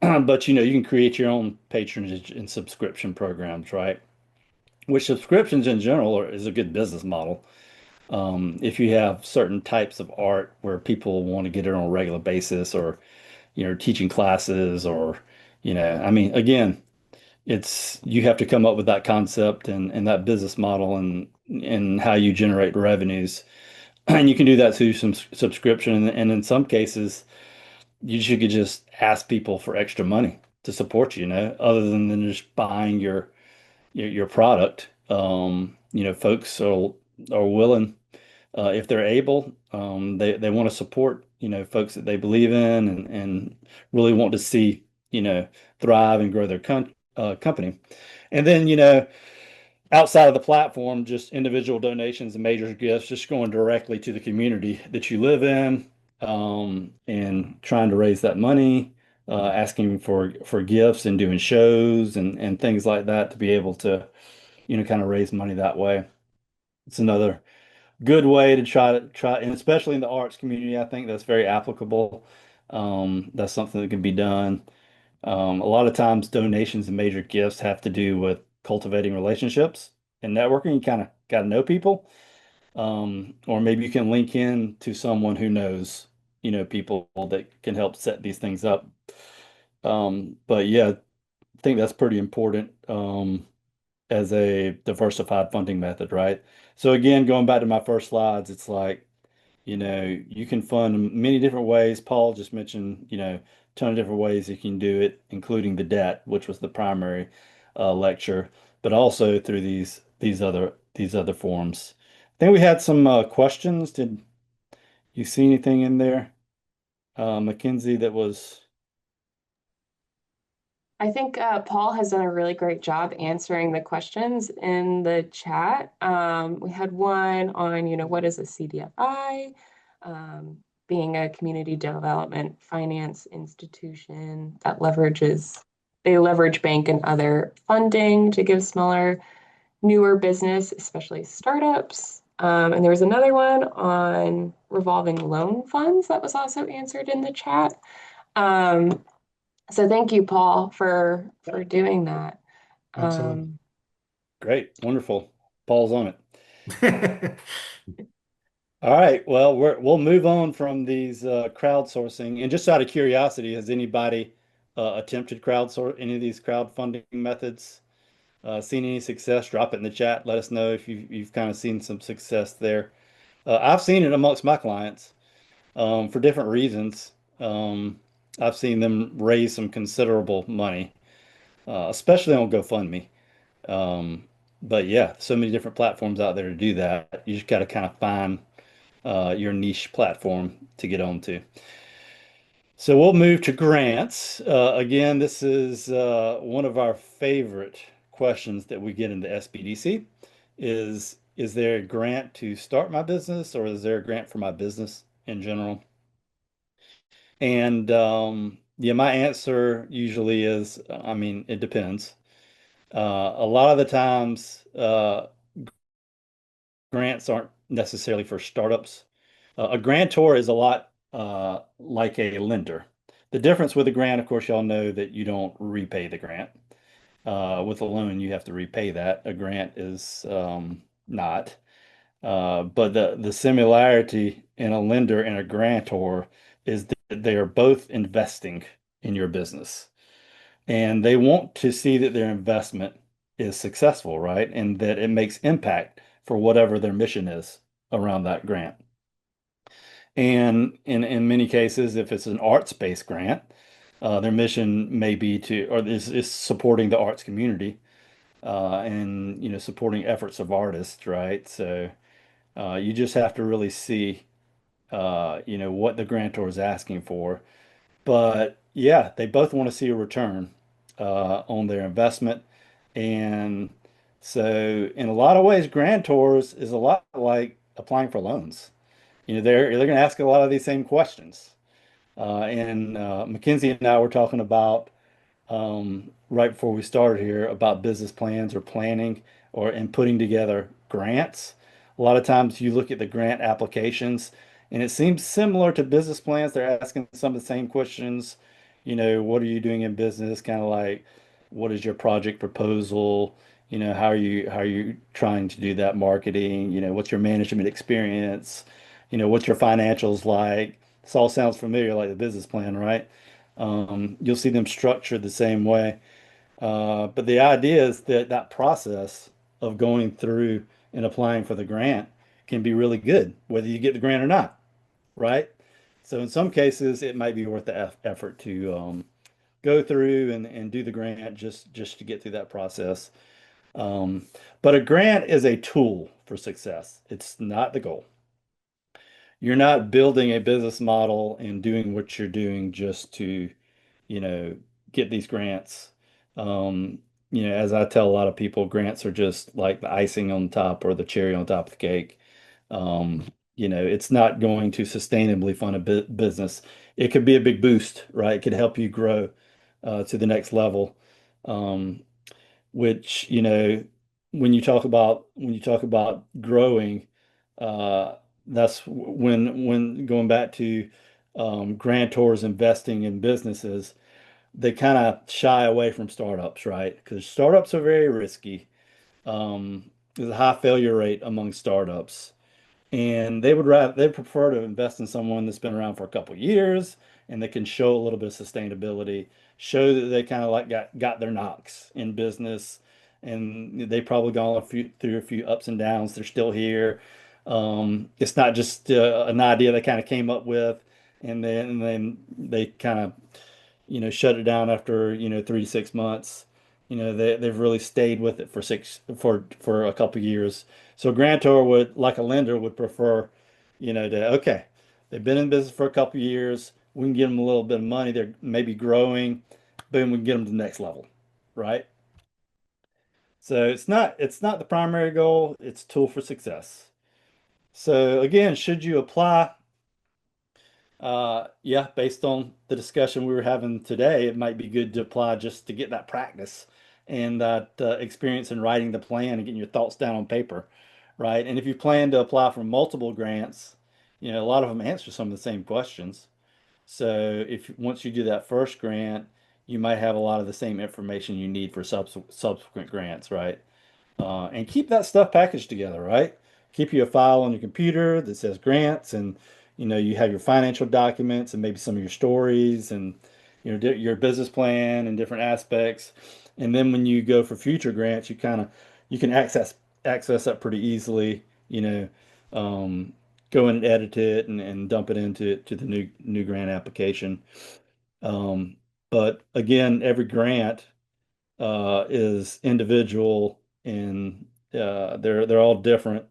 But you can create your own patronage and subscription programs, right? Which subscriptions in general is a good business model. If you have certain types of art where people want to get it on a regular basis, or teaching classes, or I mean, again, it's you have to come up with that concept and that business model and how you generate revenues, and you can do that through some subscription, and in some cases you could just ask people for extra money to support you, other than just buying your product. Folks are willing, if they're able, they want to support, folks that they believe in and really want to see, thrive and grow their company. And then, outside of the platform, just individual donations and major gifts, just going directly to the community that you live in, and trying to raise that money, asking for gifts and doing shows and things like that to be able to, kind of raise money that way. It's another good way to try, and especially in the arts community, I think that's very applicable. That's something that can be done. A lot of times, donations and major gifts have to do with cultivating relationships and networking. You kind of got to know people, or maybe you can link in to someone who knows, people that can help set these things up. But yeah, I think that's pretty important, as a diversified funding method, right? So again, going back to my first slides, it's like, you can fund in many different ways. Paul just mentioned, a ton of different ways you can do it, including the debt, which was the primary lecture, but also through these other forms. I think we had some questions. Did you see anything in there, Mackenzie, that was? I think Paul has done a really great job answering the questions in the chat. We had one on, what is a CDFI? Being a community development finance institution that they leverage bank and other funding to give smaller, newer business, especially startups. And there was another one on revolving loan funds that was also answered in the chat. So thank you, Paul, for doing that. Absolutely. Great, wonderful. Paul's on it. All right. Well, we'll move on from these crowdsourcing. And just out of curiosity, has anybody attempted crowdsource any of these crowdfunding methods? Seen any success? Drop it in the chat. Let us know if you've kind of seen some success there. I've seen it amongst my clients, for different reasons. I've seen them raise some considerable money, especially on GoFundMe. Um, but yeah, so many different platforms out there to do that. You just got to kind of find your niche platform to get onto. So we'll move to grants. Again, this is one of our favorite questions that we get into SBDC is is there a grant to start my business or is there a grant for my business in general? And yeah, my answer usually is, I mean, it depends. A lot of the times, grants aren't necessarily for startups. A grantor is a lot like a lender. The difference with a grant, of course, y'all know that you don't repay the grant. With a loan, you have to repay that. A grant is not. But the similarity in a lender and a grantor is that they are both investing in your business. And they want to see that their investment is successful, right? And that it makes impact for whatever their mission is around that grant. And in many cases, if it's an arts-based grant, their mission may be to, or is supporting the arts community, and supporting efforts of artists, right? So you just have to really see, what the grantor is asking for. But yeah, they both want to see a return on their investment. And so in a lot of ways, grantors is a lot like applying for loans. They're going to ask a lot of these same questions. And Mackenzie and I were talking about right before we started here about business plans or planning or and putting together grants. A lot of times you look at the grant applications and it seems similar to business plans. They're asking some of the same questions. What are you doing in business? Kind of like, what is your project proposal? How are you trying to do that marketing? What's your management experience? What's your financials like? This all sounds familiar, like the business plan, right? You'll see them structured the same way. But the idea is that that process of going through and applying for the grant can be really good, whether you get the grant or not, right? So in some cases, it might be worth the effort to go through and do the grant just to get through that process. Um, but a grant is a tool for success. It's not the goal. You're not building a business model and doing what you're doing just to you know, get these grants. Um, as I tell a lot of people, grants are just like the icing on top or the cherry on top of the cake. Um, it's not going to sustainably fund a business. It could be a big boost, right? It could help you grow to the next level. Um, which, when you talk about growing, uh, that's when going back to grantors investing in businesses they kind of shy away from startups, right? Because startups are very risky. There's a high failure rate among startups, and they prefer to invest in someone that's been around for a couple of years and that can show a little bit of sustainability, show that they kind of like got their knocks in business, and they probably gone through a few ups and downs. They're still here. It's not just an idea they kind of came up with, and then they kind of shut it down after, 3 to 6 months. They've really stayed with it for a couple of years. So a grantor would, like a lender, would prefer, okay, they've been in business for a couple of years. We can give them a little bit of money. They're maybe growing, boom, we can get them to the next level, right? So it's not the primary goal. It's a tool for success. So again, should you apply? Yeah, based on the discussion we were having today, it might be good to apply just to get that practice and that experience in writing the plan and getting your thoughts down on paper, right? And if you plan to apply for multiple grants, a lot of them answer some of the same questions. So if once you do that first grant, you might have a lot of the same information you need for subsequent grants, right? And keep that stuff packaged together, right? Keep you a file on your computer that says grants, and you have your financial documents and maybe some of your stories and your business plan and different aspects. And then when you go for future grants, you can access that pretty easily. Um, Go in and edit it and dump it into the new grant application. Um, but again, every grant is individual and they're all different.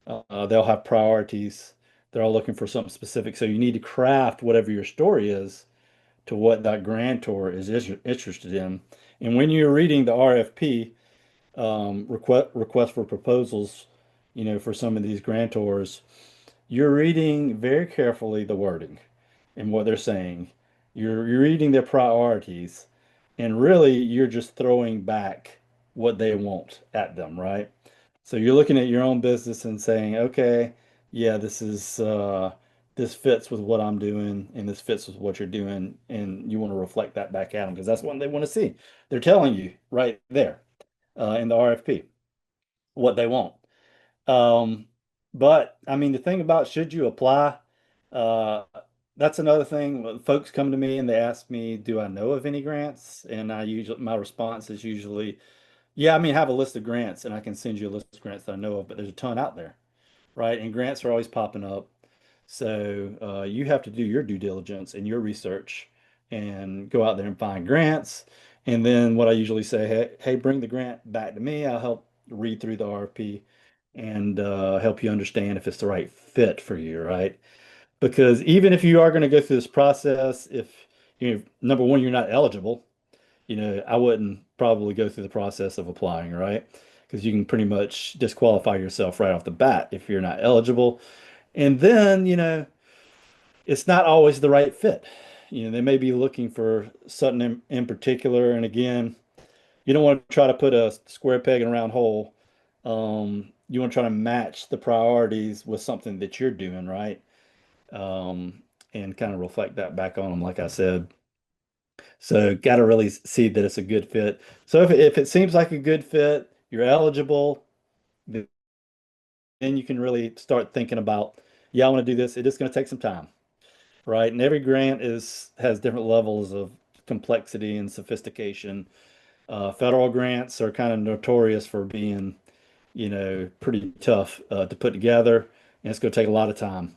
They'll have priorities. They're all looking for something specific. So you need to craft whatever your story is to what that grantor is interested in. And when you're reading the RFP, request for proposals, for some of these grantors, you're reading very carefully the wording and what they're saying. You're reading their priorities, and really you're just throwing back what they want at them, right? So you're looking at your own business and saying, okay, yeah, this fits with what I'm doing and this fits with what you're doing, and you want to reflect that back at them because that's what they want to see. They're telling you right there in the RFP what they want. Um, but I mean, the thing about should you apply, uh, that's another thing. When folks come to me and they ask me, do I know of any grants? And my response is usually, yeah, I mean, I have a list of grants and I can send you a list of grants that I know of, but there's a ton out there, right? And grants are always popping up. So you have to do your due diligence and your research and go out there and find grants. And then what I usually say, hey, bring the grant back to me. I'll help read through the RFP and help you understand if it's the right fit for you, right? Because even if you are going to go through this process, if number one, you're not eligible, I wouldn't probably go through the process of applying, right? Because you can pretty much disqualify yourself right off the bat if you're not eligible. And then, it's not always the right fit. They may be looking for something in particular. And again, you don't want to try to put a square peg in a round hole. You want to try to match the priorities with something that you're doing, right? And kind of reflect that back on them, like I said. So, got to really see that it's a good fit. So, if it seems like a good fit, you're eligible, then you can really start thinking about, yeah, I want to do this. It is going to take some time, right? And every grant has different levels of complexity and sophistication. Federal grants are kind of notorious for being, pretty tough to put together, and it's going to take a lot of time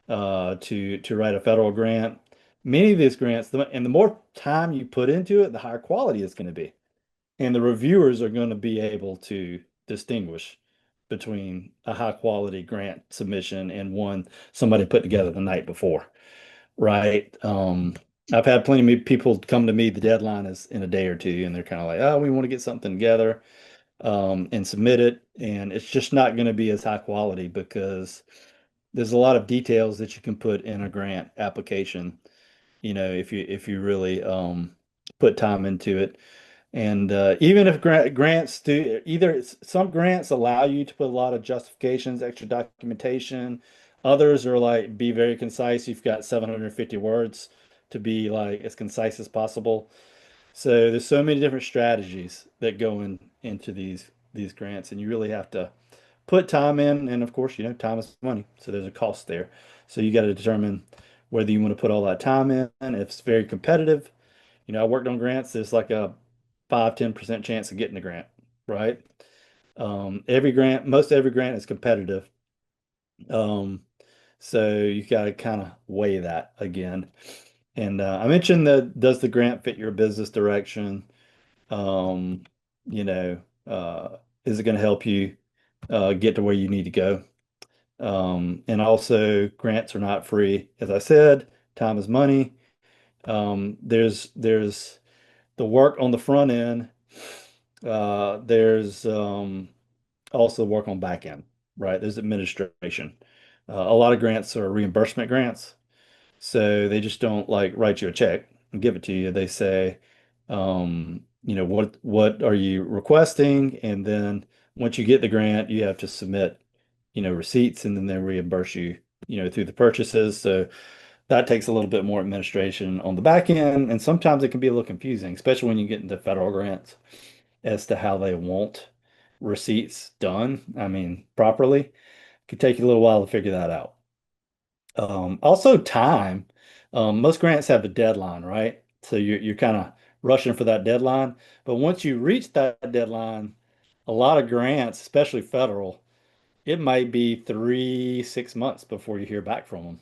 to write a federal grant. Many of these grants, and the more time you put into it, the higher quality it's going to be, and the reviewers are going to be able to distinguish between a high quality grant submission and one somebody put together the night before, right? I've had plenty of people come to me, the deadline is in a day or two, and they're kind of like, oh, we want to get something together and submit it. And it's just not going to be as high quality because there's a lot of details that you can put in a grant application, if you really put time into it. And even if grants do, some grants allow you to put a lot of justifications, extra documentation. Others are like, be very concise. You've got 750 words to be like as concise as possible. So there's so many different strategies that go into these grants, and you really have to put time in. And of course, time is money, so there's a cost there. So you got to determine whether you want to put all that time in. If it's very competitive, I worked on grants. There's like a 5-10% chance of getting a grant, right? Most every grant is competitive. Um, so you got to kind of weigh that again. And I mentioned that does the grant fit your business direction? Um, you know, is it going to help you get to where you need to go? And also, grants are not free. As I said, time is money. There's the work on the front end. There's also work on back end, right? There's administration. A lot of grants are reimbursement grants. So they just don't like write you a check and give it to you. They say, what are you requesting? And then once you get the grant, you have to submit, receipts, and then they reimburse you, through the purchases. So that takes a little bit more administration on the back end. And sometimes it can be a little confusing, especially when you get into federal grants as to how they want receipts done. I mean, properly. It could take you a little while to figure that out. Also time. Most grants have a deadline, right? So you're kind of rushing for that deadline. But once you reach that deadline, a lot of grants, especially federal, it might be 3, 6 months before you hear back from them,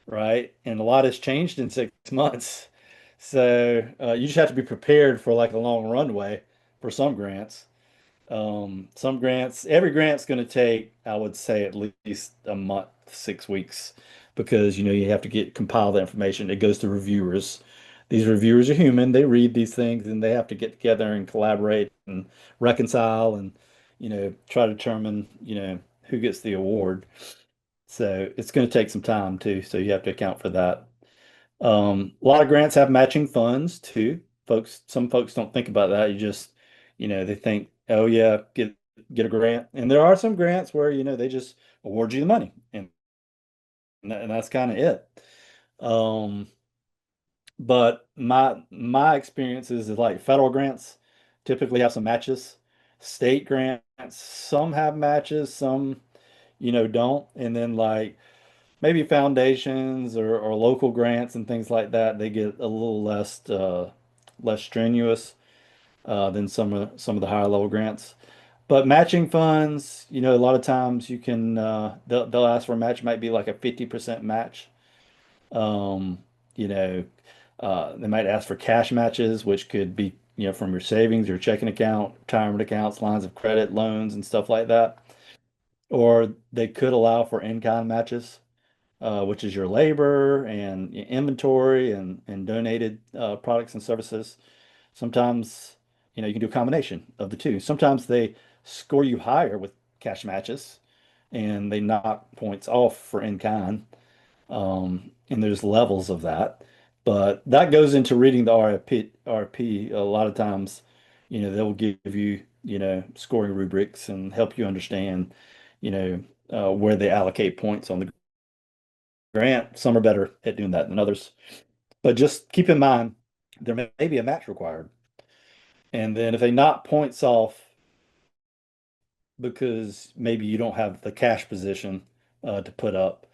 right? And a lot has changed in 6 months. So you just have to be prepared for like a long runway for some grants. Some grants, every grant's going to take, I would say, at least a month, 6 weeks, because you have to compile the information. It goes to reviewers. These reviewers are human. They read these things and they have to get together and collaborate and reconcile and try to determine who gets the award. So it's going to take some time too. So you have to account for that. A lot of grants have matching funds too. Some folks don't think about that. They think, oh yeah, get a grant. And there are some grants where, they just award you the money and that's kind of it. Um, but my experience is like federal grants typically have some matches. State grants, some have matches, some, don't. And then like maybe foundations or local grants and things like that, they get a little less strenuous than some of the higher level grants. But matching funds, a lot of times you can they'll ask for a match, might be like a 50% match. Um, you know, they might ask for cash matches, which could be, from your savings, your checking account, retirement accounts, lines of credit, loans, and stuff like that. Or they could allow for in-kind matches, which is your labor and inventory and donated products and services. Sometimes, you can do a combination of the two. Sometimes they score you higher with cash matches and they knock points off for in kind. And there's levels of that. But that goes into reading the RFP. A lot of times, they'll give you, scoring rubrics and help you understand, where they allocate points on the grant. Some are better at doing that than others. But just keep in mind, there may be a match required. And then if they knock points off because maybe you don't have the cash position to put up,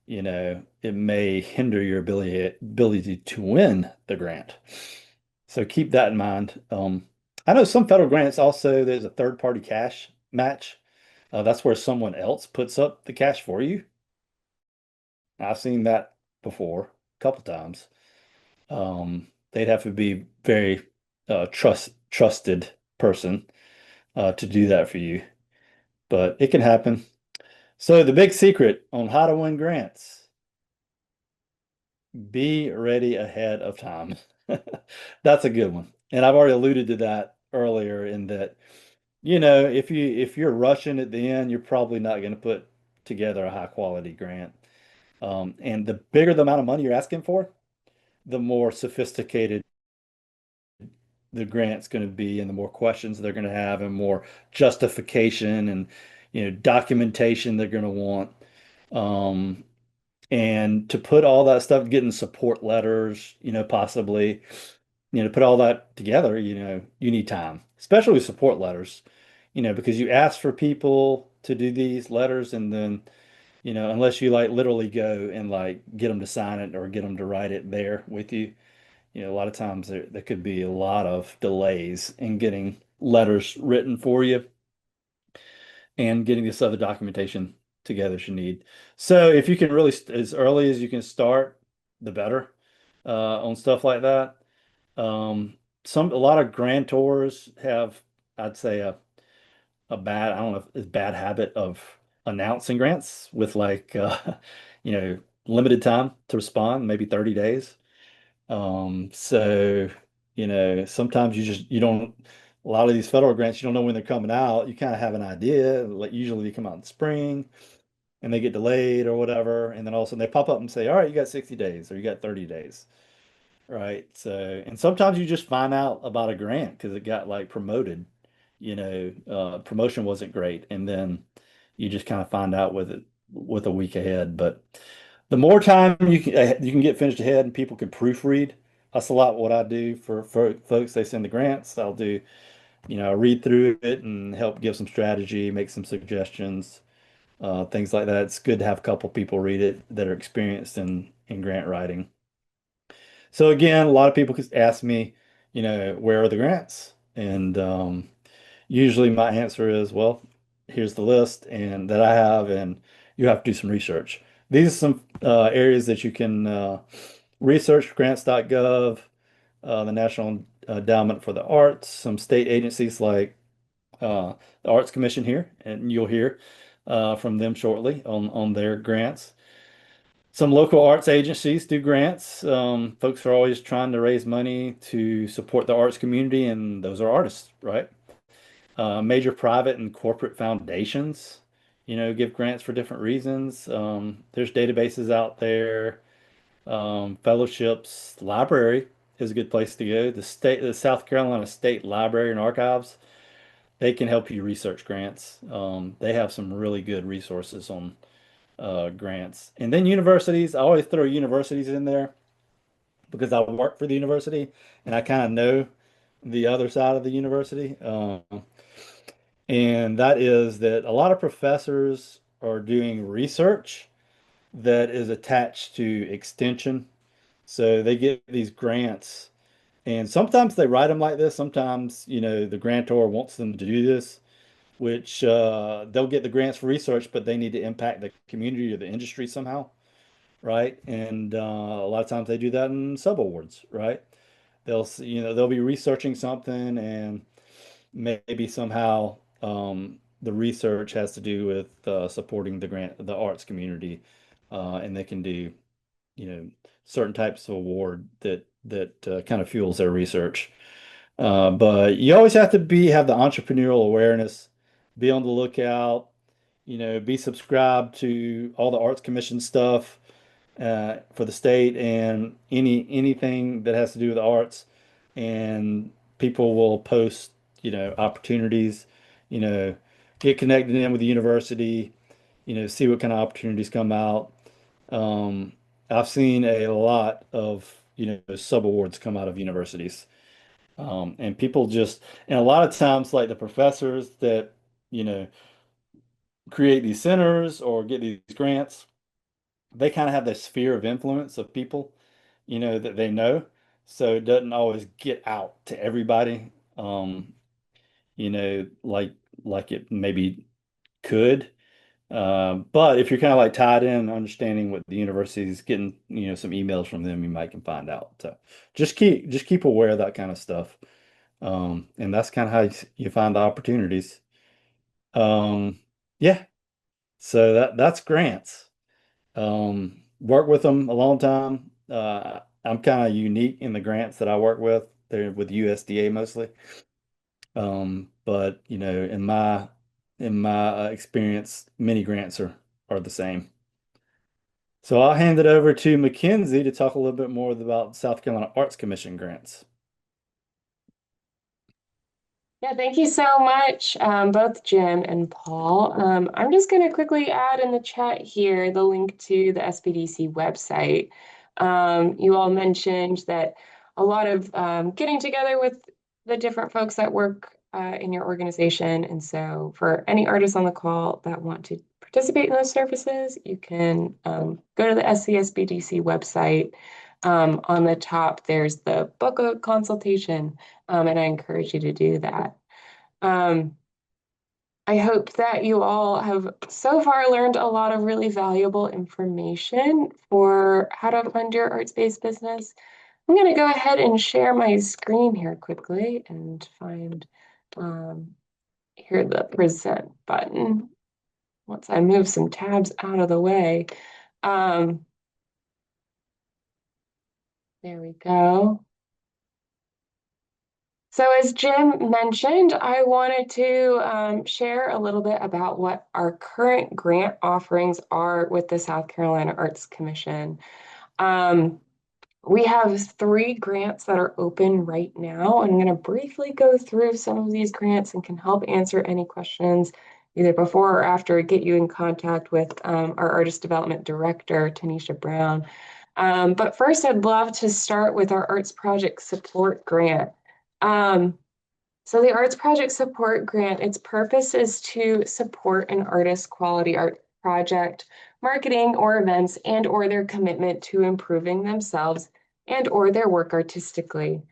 it may hinder your ability to win the grant. So keep that in mind. I know some federal grants also, there's a third party cash match. That's where someone else puts up the cash for you. I've seen that before a couple times. They'd have to be very trusted person to do that for you, but it can happen. So the big secret on how to win grants, be ready ahead of time. That's a good one. And I've already alluded to that earlier in that, if you're rushing at the end, you're probably not going to put together a high quality grant. And the bigger the amount of money you're asking for, the more sophisticated the grant's going to be and the more questions they're going to have and more justification and documentation they're going to want. Um, and to put all that stuff, getting support letters, possibly, to put all that together, you need time, especially with support letters, because you ask for people to do these letters and then, unless you like literally go and like get them to sign it or get them to write it there with you, a lot of times there could be a lot of delays in getting letters written for you and getting this other documentation together that you need. So if you can really, as early as you can start, the better on stuff like that. A lot of grantors have, I'd say, a bad, I don't know if it's bad habit of announcing grants with like, limited time to respond, maybe 30 days. So, sometimes you don't, a lot of these federal grants, you don't know when they're coming out. You kind of have an idea. Like usually they come out in spring and they get delayed or whatever. And then all of a sudden they pop up and say, all right, you got 60 days or you got 30 days. Right. So, and sometimes you just find out about a grant because it got like promoted, promotion wasn't great. And then you just kind of find out with a week ahead. But the more time you can get finished ahead and people can proofread. That's a lot what I do for folks. They send the grants. I'll do, read through it and help give some strategy, make some suggestions, things like that. It's good to have a couple people read it that are experienced in grant writing. So again, a lot of people could ask me, where are the grants? And usually my answer is, well, here's the list and that I have, and you have to do some research. These are some areas that you can research: grants.gov, the National Endowment for the Arts, some state agencies like the Arts Commission here, and you'll hear from them shortly on their grants. Some local arts agencies do grants. Folks are always trying to raise money to support the arts community, and those are artists, right? Major private and corporate foundations, give grants for different reasons. There's databases out there, fellowships, library is a good place to go. The South Carolina State Library and Archives, they can help you research grants. They have some really good resources on grants. And then universities, I always throw universities in there because I work for the university and I kind of know the other side of the university. And that is that a lot of professors are doing research that is attached to extension. So they get these grants, and sometimes they write them like this. Sometimes, the grantor wants them to do this, which they'll get the grants for research, but they need to impact the community or the industry somehow, right? And a lot of times they do that in subawards, right? They'll be researching something and maybe somehow the research has to do with supporting the arts community, and they can do, you know, certain types of award that kind of fuels their research. But you always have to have the entrepreneurial awareness, be on the lookout, be subscribed to all the Arts Commission stuff for the state and anything that has to do with the arts. And people will post, opportunities, you know, get connected in with the university, see what kind of opportunities come out. Um, I've seen a lot of, subawards come out of universities. And people and a lot of times, like the professors that, you know, create these centers or get these grants, they kind of have this sphere of influence of people, that they know. So it doesn't always get out to everybody, like it maybe could. But if you're kind of like tied in, understanding what the university is getting, some emails from them, you might can find out. So just keep aware of that kind of stuff. And that's kind of how you find the opportunities. Um, yeah. So that's grants. Worked with them a long time. I'm kind of unique in the grants that I work with. They're with USDA mostly. But in my experience, many grants are the same. So I'll hand it over to Mackenzie to talk a little bit more about South Carolina Arts Commission grants. Yeah, thank you so much, both Jim and Paul. I'm just going to quickly add in the chat here the link to the SBDC website. You all mentioned that a lot of getting together with the different folks that work in your organization. And so for any artists on the call that want to participate in those services, you can go to the SCSBDC website. On the top, there's the book a consultation, and I encourage you to do that. I hope that you all have so far learned a lot of really valuable information for how to fund your arts-based business. I'm going to go ahead and share my screen here quickly and find here the present button. Once I move some tabs out of the way. There we go. So as Jim mentioned, I wanted to share a little bit about what our current grant offerings are with the South Carolina Arts Commission. We have 3 grants that are open right now. I'm going to briefly go through some of these grants and can help answer any questions either before or after, get you in contact with our Artist Development Director, Tanisha Brown. But first, I'd love to start with our Arts Project Support Grant. So the Arts Project Support Grant, its purpose is to support an artist's quality art project, marketing or events, and or their commitment to improving themselves and or their work artistically.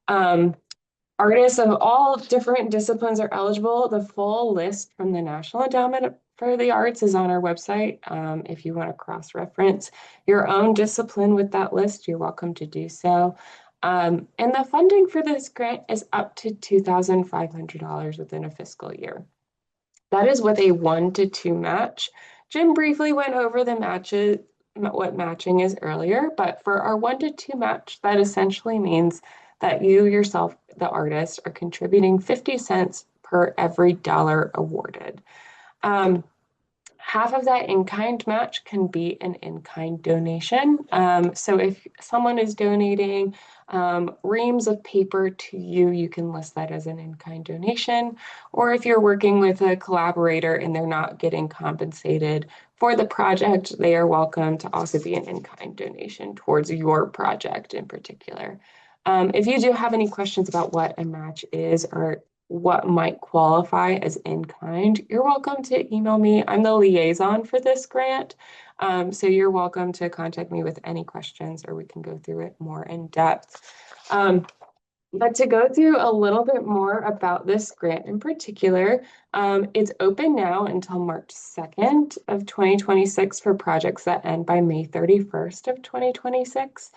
Artists of all different disciplines are eligible. The full list from the National Endowment for the Arts is on our website. If you want to cross-reference your own discipline with that list, you're welcome to do so. And the funding for this grant is up to $2,500 within a fiscal year. That is with a 1-to-2 match. Jim briefly went over the matches, what matching is earlier, but for our 1-to-2 match, that essentially means that you yourself, the artist, are contributing 50 cents per every dollar awarded. Half of that in-kind match can be an in-kind donation. So if someone is donating reams of paper to you, you can list that as an in-kind donation. Or if you're working with a collaborator and they're not getting compensated for the project, they are welcome to also be an in-kind donation towards your project in particular. If you do have any questions about what a match is or what might qualify as in kind, you're welcome to email me. I'm the liaison for this grant. So you're welcome to contact me with any questions or we can go through it more in depth. But to go through a little bit more about this grant in particular, it's open now until March 2nd of 2026 for projects that end by May 31st of 2026.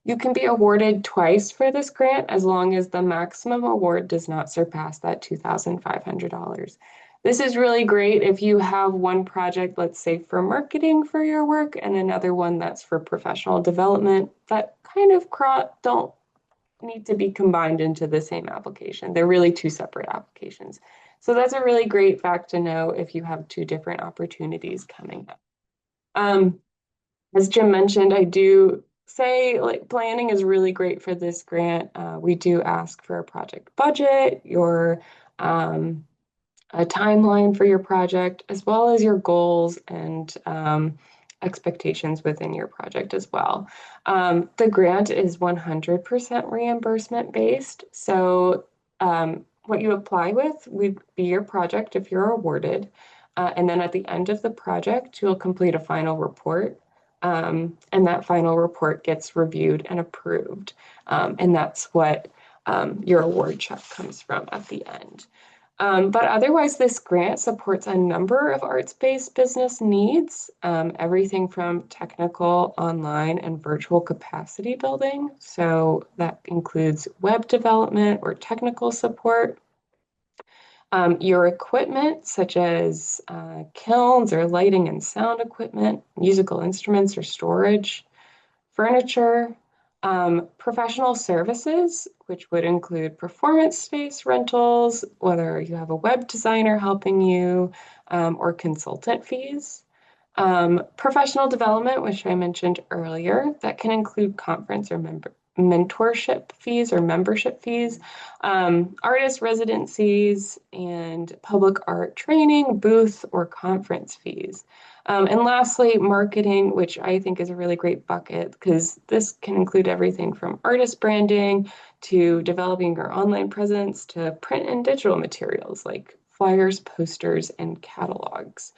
You can be awarded twice for this grant as long as the maximum award does not surpass that $2,500. This is really great if you have one project, let's say for marketing for your work, and another one that's for professional development that kind of don't need to be combined into the same application. They're really two separate applications. So that's a really great fact to know if you have two different opportunities coming up. As Jim mentioned, I do say like planning is really great for this grant. We do ask for a project budget, your a timeline for your project, as well as your goals and expectations within your project as well. The grant is 100% reimbursement based. So what you apply with would be your project if you're awarded. And then at the end of the project, you'll complete a final report. And that final report gets reviewed and approved. And that's what your award check comes from at the end. But otherwise, this grant supports a number of arts-based business needs, everything from technical, online, and virtual capacity building. So that includes web development or technical support. Your equipment, such as kilns or lighting and sound equipment, musical instruments or storage, furniture, professional services, which would include performance space rentals, whether you have a web designer helping you, or consultant fees. Professional development, which I mentioned earlier, that can include conference or mentorship fees or membership fees, artist residencies, and public art training, booth, or conference fees. And lastly, marketing, which I think is a really great bucket because this can include everything from artist branding to developing your online presence to print and digital materials like flyers, posters, and catalogs.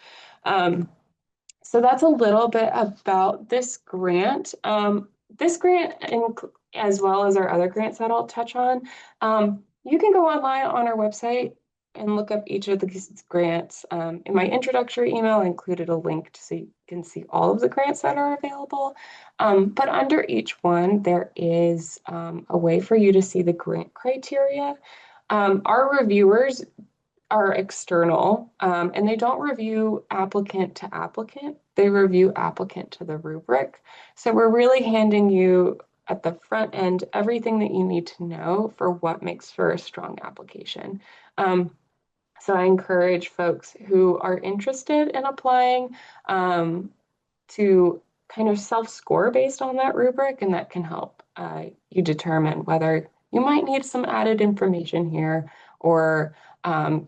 So that's a little bit about this grant. This grant, as well as our other grants that I'll touch on, you can go online on our website and look up each of these grants. In my introductory email, I included a link so you can see all of the grants that are available. But under each one, there is a way for you to see the grant criteria. Our reviewers are external, and they don't review applicant to applicant. They review applicant to the rubric. So we're really handing you at the front end everything that you need to know for what makes for a strong application. So I encourage folks who are interested in applying to kind of self-score based on that rubric, and that can help you determine whether you might need some added information here or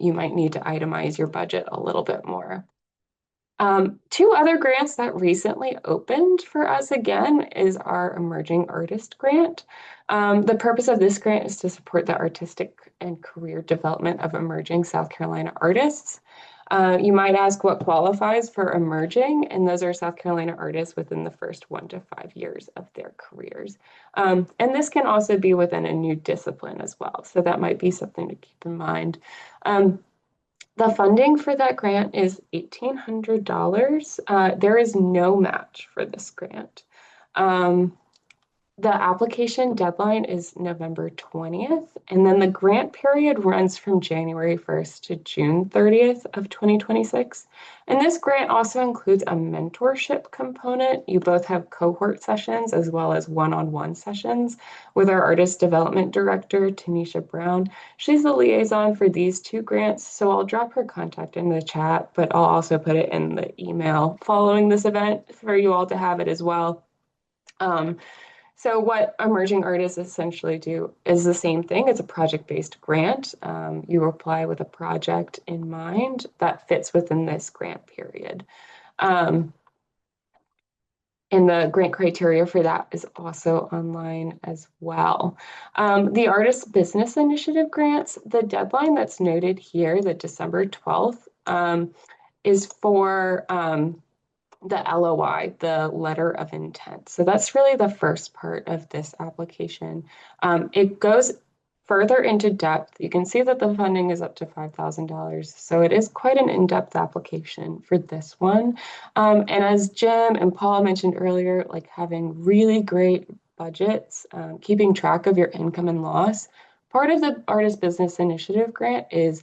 you might need to itemize your budget a little bit more. Two other grants that recently opened for us again is our Emerging Artist Grant. The purpose of this grant is to support the artistic and career development of emerging South Carolina artists. You might ask what qualifies for emerging, and those are South Carolina artists within the first 1 to 5 years of their careers. And this can also be within a new discipline as well, so that might be something to keep in mind. The funding for that grant is $1,800. There is no match for this grant. The application deadline is November 20th, and then the grant period runs from January 1st to June 30th of 2026. And this grant also includes a mentorship component. You both have cohort sessions as well as one-on-one sessions with our artist development director, Tanisha Brown. She's the liaison for these two grants, so I'll drop her contact in the chat, but I'll also put it in the email following this event for you all to have it as well. So what emerging artists essentially do is the same thing. It's a project-based grant. You apply with a project in mind that fits within this grant period. Um, and the grant criteria for that is also online as well. The Artist Business Initiative grants, the deadline that's noted here, the December 12th, is for the LOI, the letter of intent. So that's really the first part of this application. It goes further into depth. You can see that the funding is up to $5,000. So it is quite an in-depth application for this one. And as Jim and Paul mentioned earlier, like having really great budgets, keeping track of your income and loss. Part of the Artist Business Initiative grant is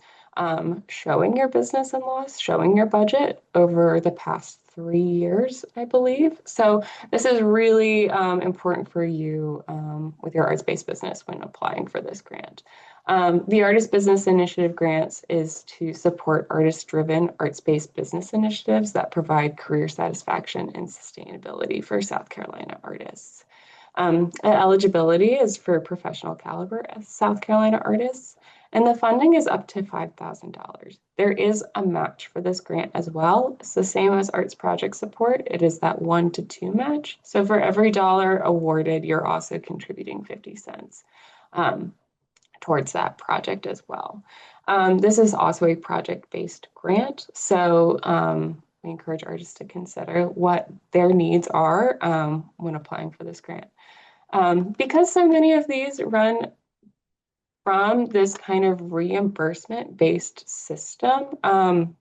showing your business and loss, showing your budget over the past 3 years, I believe. So this is really important for you with your arts-based business when applying for this grant. The Artist Business Initiative grants is to support artist-driven, arts-based business initiatives that provide career satisfaction and sustainability for South Carolina artists. Eligibility is for professional caliber South Carolina artists, and the funding is up to $5,000. There is a match for this grant as well. It's the same as arts project support. It is that 1-2 match. So for every dollar awarded, you're also contributing 50 cents towards that project as well. This is also a project-based grant. So we encourage artists to consider what their needs are when applying for this grant. Because so many of these run from this kind of reimbursement-based system,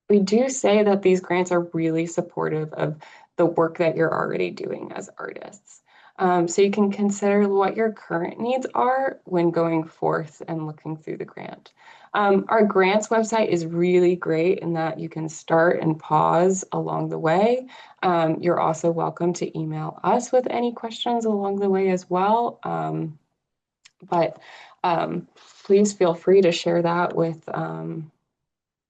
we do say that these grants are really supportive of the work that you're already doing as artists. So you can consider what your current needs are when going forth and looking through the grant. Our grants website is really great in that you can start and pause along the way. You're also welcome to email us with any questions along the way as well. But please feel free to share that with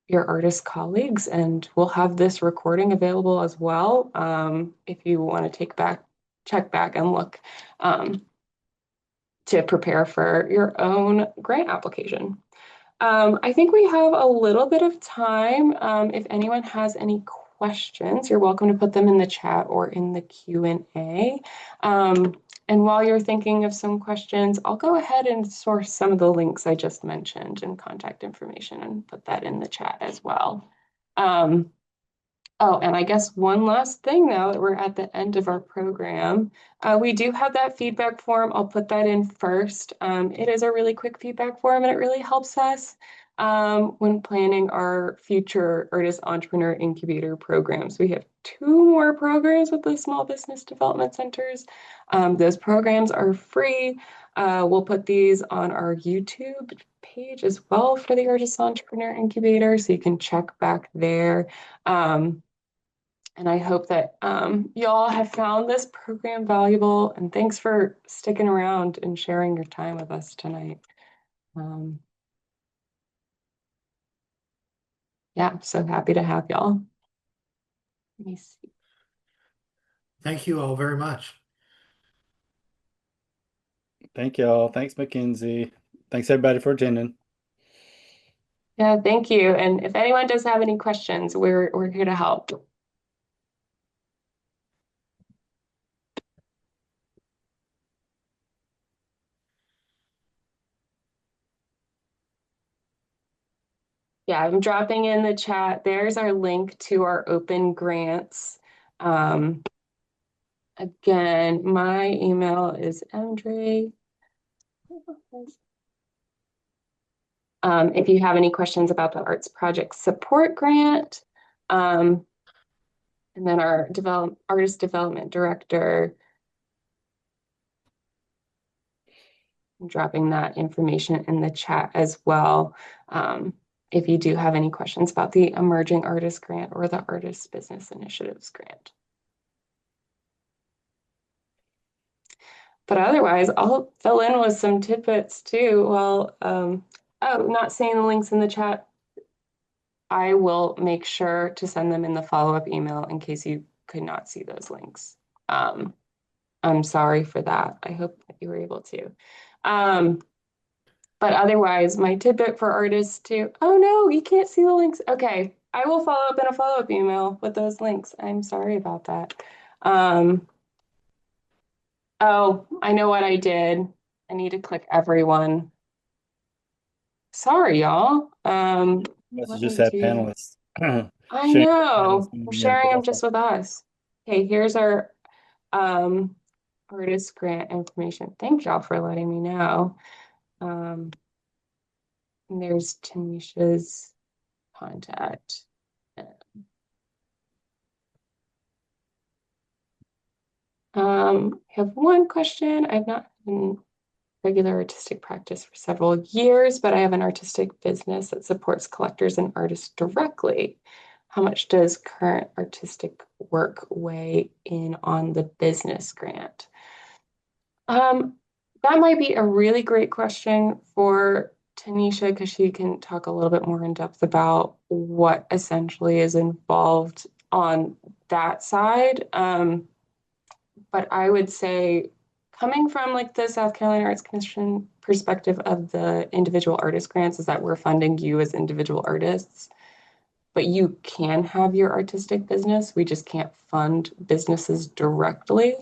your artist colleagues, and we'll have this recording available as well if you want to check back and look to prepare for your own grant application. I think we have a little bit of time. If anyone has any questions, you're welcome to put them in the chat or in the Q&A. And while you're thinking of some questions, I'll go ahead and source some of the links I just mentioned and contact information and put that in the chat as well. Oh, and I guess one last thing now that we're at the end of our program, we do have that feedback form. I'll put that in first. It is a really quick feedback form and it really helps us when planning our future artist entrepreneur incubator programs. We have 2 more programs with the small business development centers. Those programs are free. We'll put these on our YouTube page as well for the artist entrepreneur incubator, so you can check back there. And I hope that y'all have found this program valuable, and thanks for sticking around and sharing your time with us tonight. Yeah, so happy to have y'all. Let me see. Thank you all very much. Thank y'all. Thanks, Mackenzie. Thanks everybody for attending. Yeah, thank you. And if anyone does have any questions, we're here to help. Yeah, I'm dropping in the chat. There's our link to our open grants. Again, my email is Andre. If you have any questions about the Arts Project Support Grant, and then our Artist Development Director, I'm dropping that information in the chat as well. If you do have any questions about the Emerging Artist Grant or the Artist Business Initiatives Grant. But otherwise, I'll fill in with some tidbits too. Well, oh, not seeing the links in the chat. I will make sure to send them in the follow-up email in case you could not see those links. I'm sorry for that. I hope that you were able to. But otherwise, my tidbit for artists too. Oh no, you can't see the links. Okay, I will follow up in a follow-up email with those links. I'm sorry about that. Oh, I know what I did. I need to click everyone. Sorry, y'all. Must Let just me have do. panelists. I Sharing panels know. when I'm you have sharing them Wi-Fi. just with us. Okay, here's our um artist grant information. Thank y'all for letting me know. And there's Tanisha's contact. I have one question. I've not been regular artistic practice for several years, but I have an artistic business that supports collectors and artists directly. How much does current artistic work weigh in on the business grant? Um, that might be a really great question for Tanisha because she can talk a little bit more in depth about what essentially is involved on that side. But I would say, coming from like the South Carolina Arts Commission perspective of the individual artist grants, is that we're funding you as individual artists, but you can have your artistic business. We just can't fund businesses directly.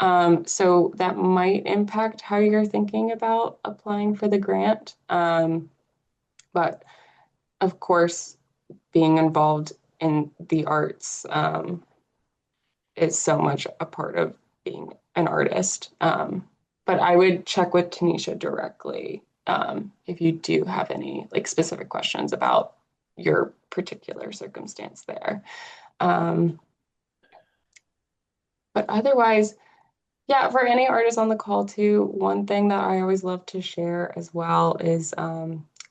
So that might impact how you're thinking about applying for the grant. But of course, being involved in the arts is so much a part of being an artist. But I would check with Tanisha directly if you do have any like specific questions about your particular circumstance there. But otherwise, yeah, for any artists on the call too, one thing that I always love to share as well is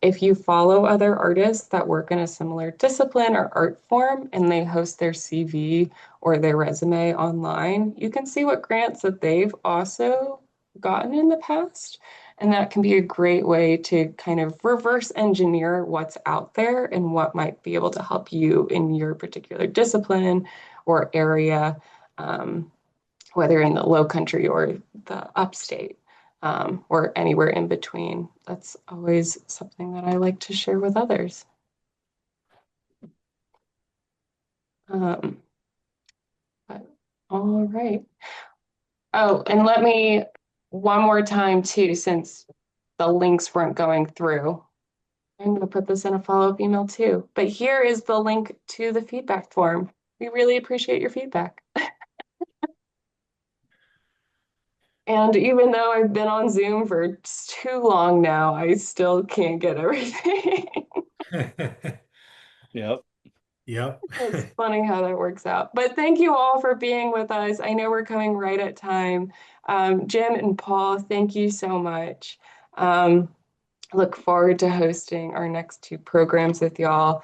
if you follow other artists that work in a similar discipline or art form and they host their CV or their resume online, you can see what grants that they've also gotten in the past. And that can be a great way to kind of reverse engineer what's out there and what might be able to help you in your particular discipline or area. Whether in the low country or the upstate or anywhere in between. That's always something that I like to share with others. Um, but, all right. Oh, and let me one more time too, since the links weren't going through. I'm going to put this in a follow-up email too. But here is the link to the feedback form. We really appreciate your feedback. And even though I've been on Zoom for too long now, I still can't get everything. Yep. Yep. It's funny how that works out. But thank you all for being with us. I know we're coming right at time. Jim and Paul, thank you so much. Look forward to hosting our next two programs with y'all.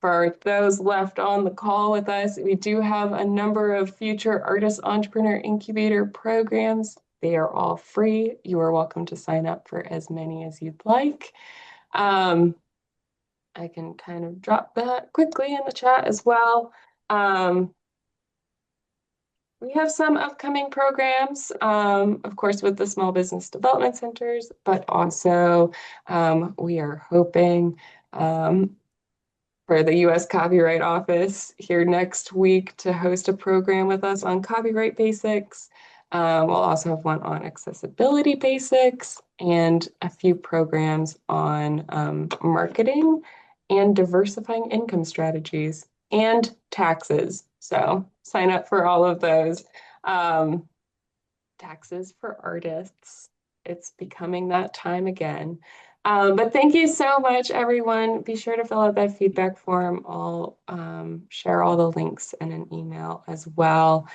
For those left on the call with us, we do have a number of future artist entrepreneur incubator programs. They are all free. You are welcome to sign up for as many as you'd like. I can kind of drop that quickly in the chat as well. We have some upcoming programs, of course, with the small business development centers, but also we are hoping for the U.S. Copyright Office here next week to host a program with us on copyright basics. We'll also have one on accessibility basics and a few programs on marketing and diversifying income strategies and taxes. So sign up for all of those. Taxes for artists. It's becoming that time again. But thank you so much, everyone. Be sure to fill out that feedback form. I'll share all the links in an email as well.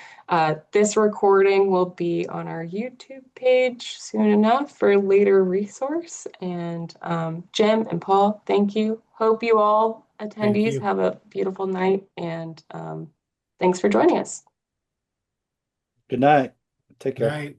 This recording will be on our YouTube page soon enough for later resource. And Jim and Paul, thank you. Hope you all Thank attendees you. have a beautiful night, and thanks for joining us. Good night. Take Good care. night.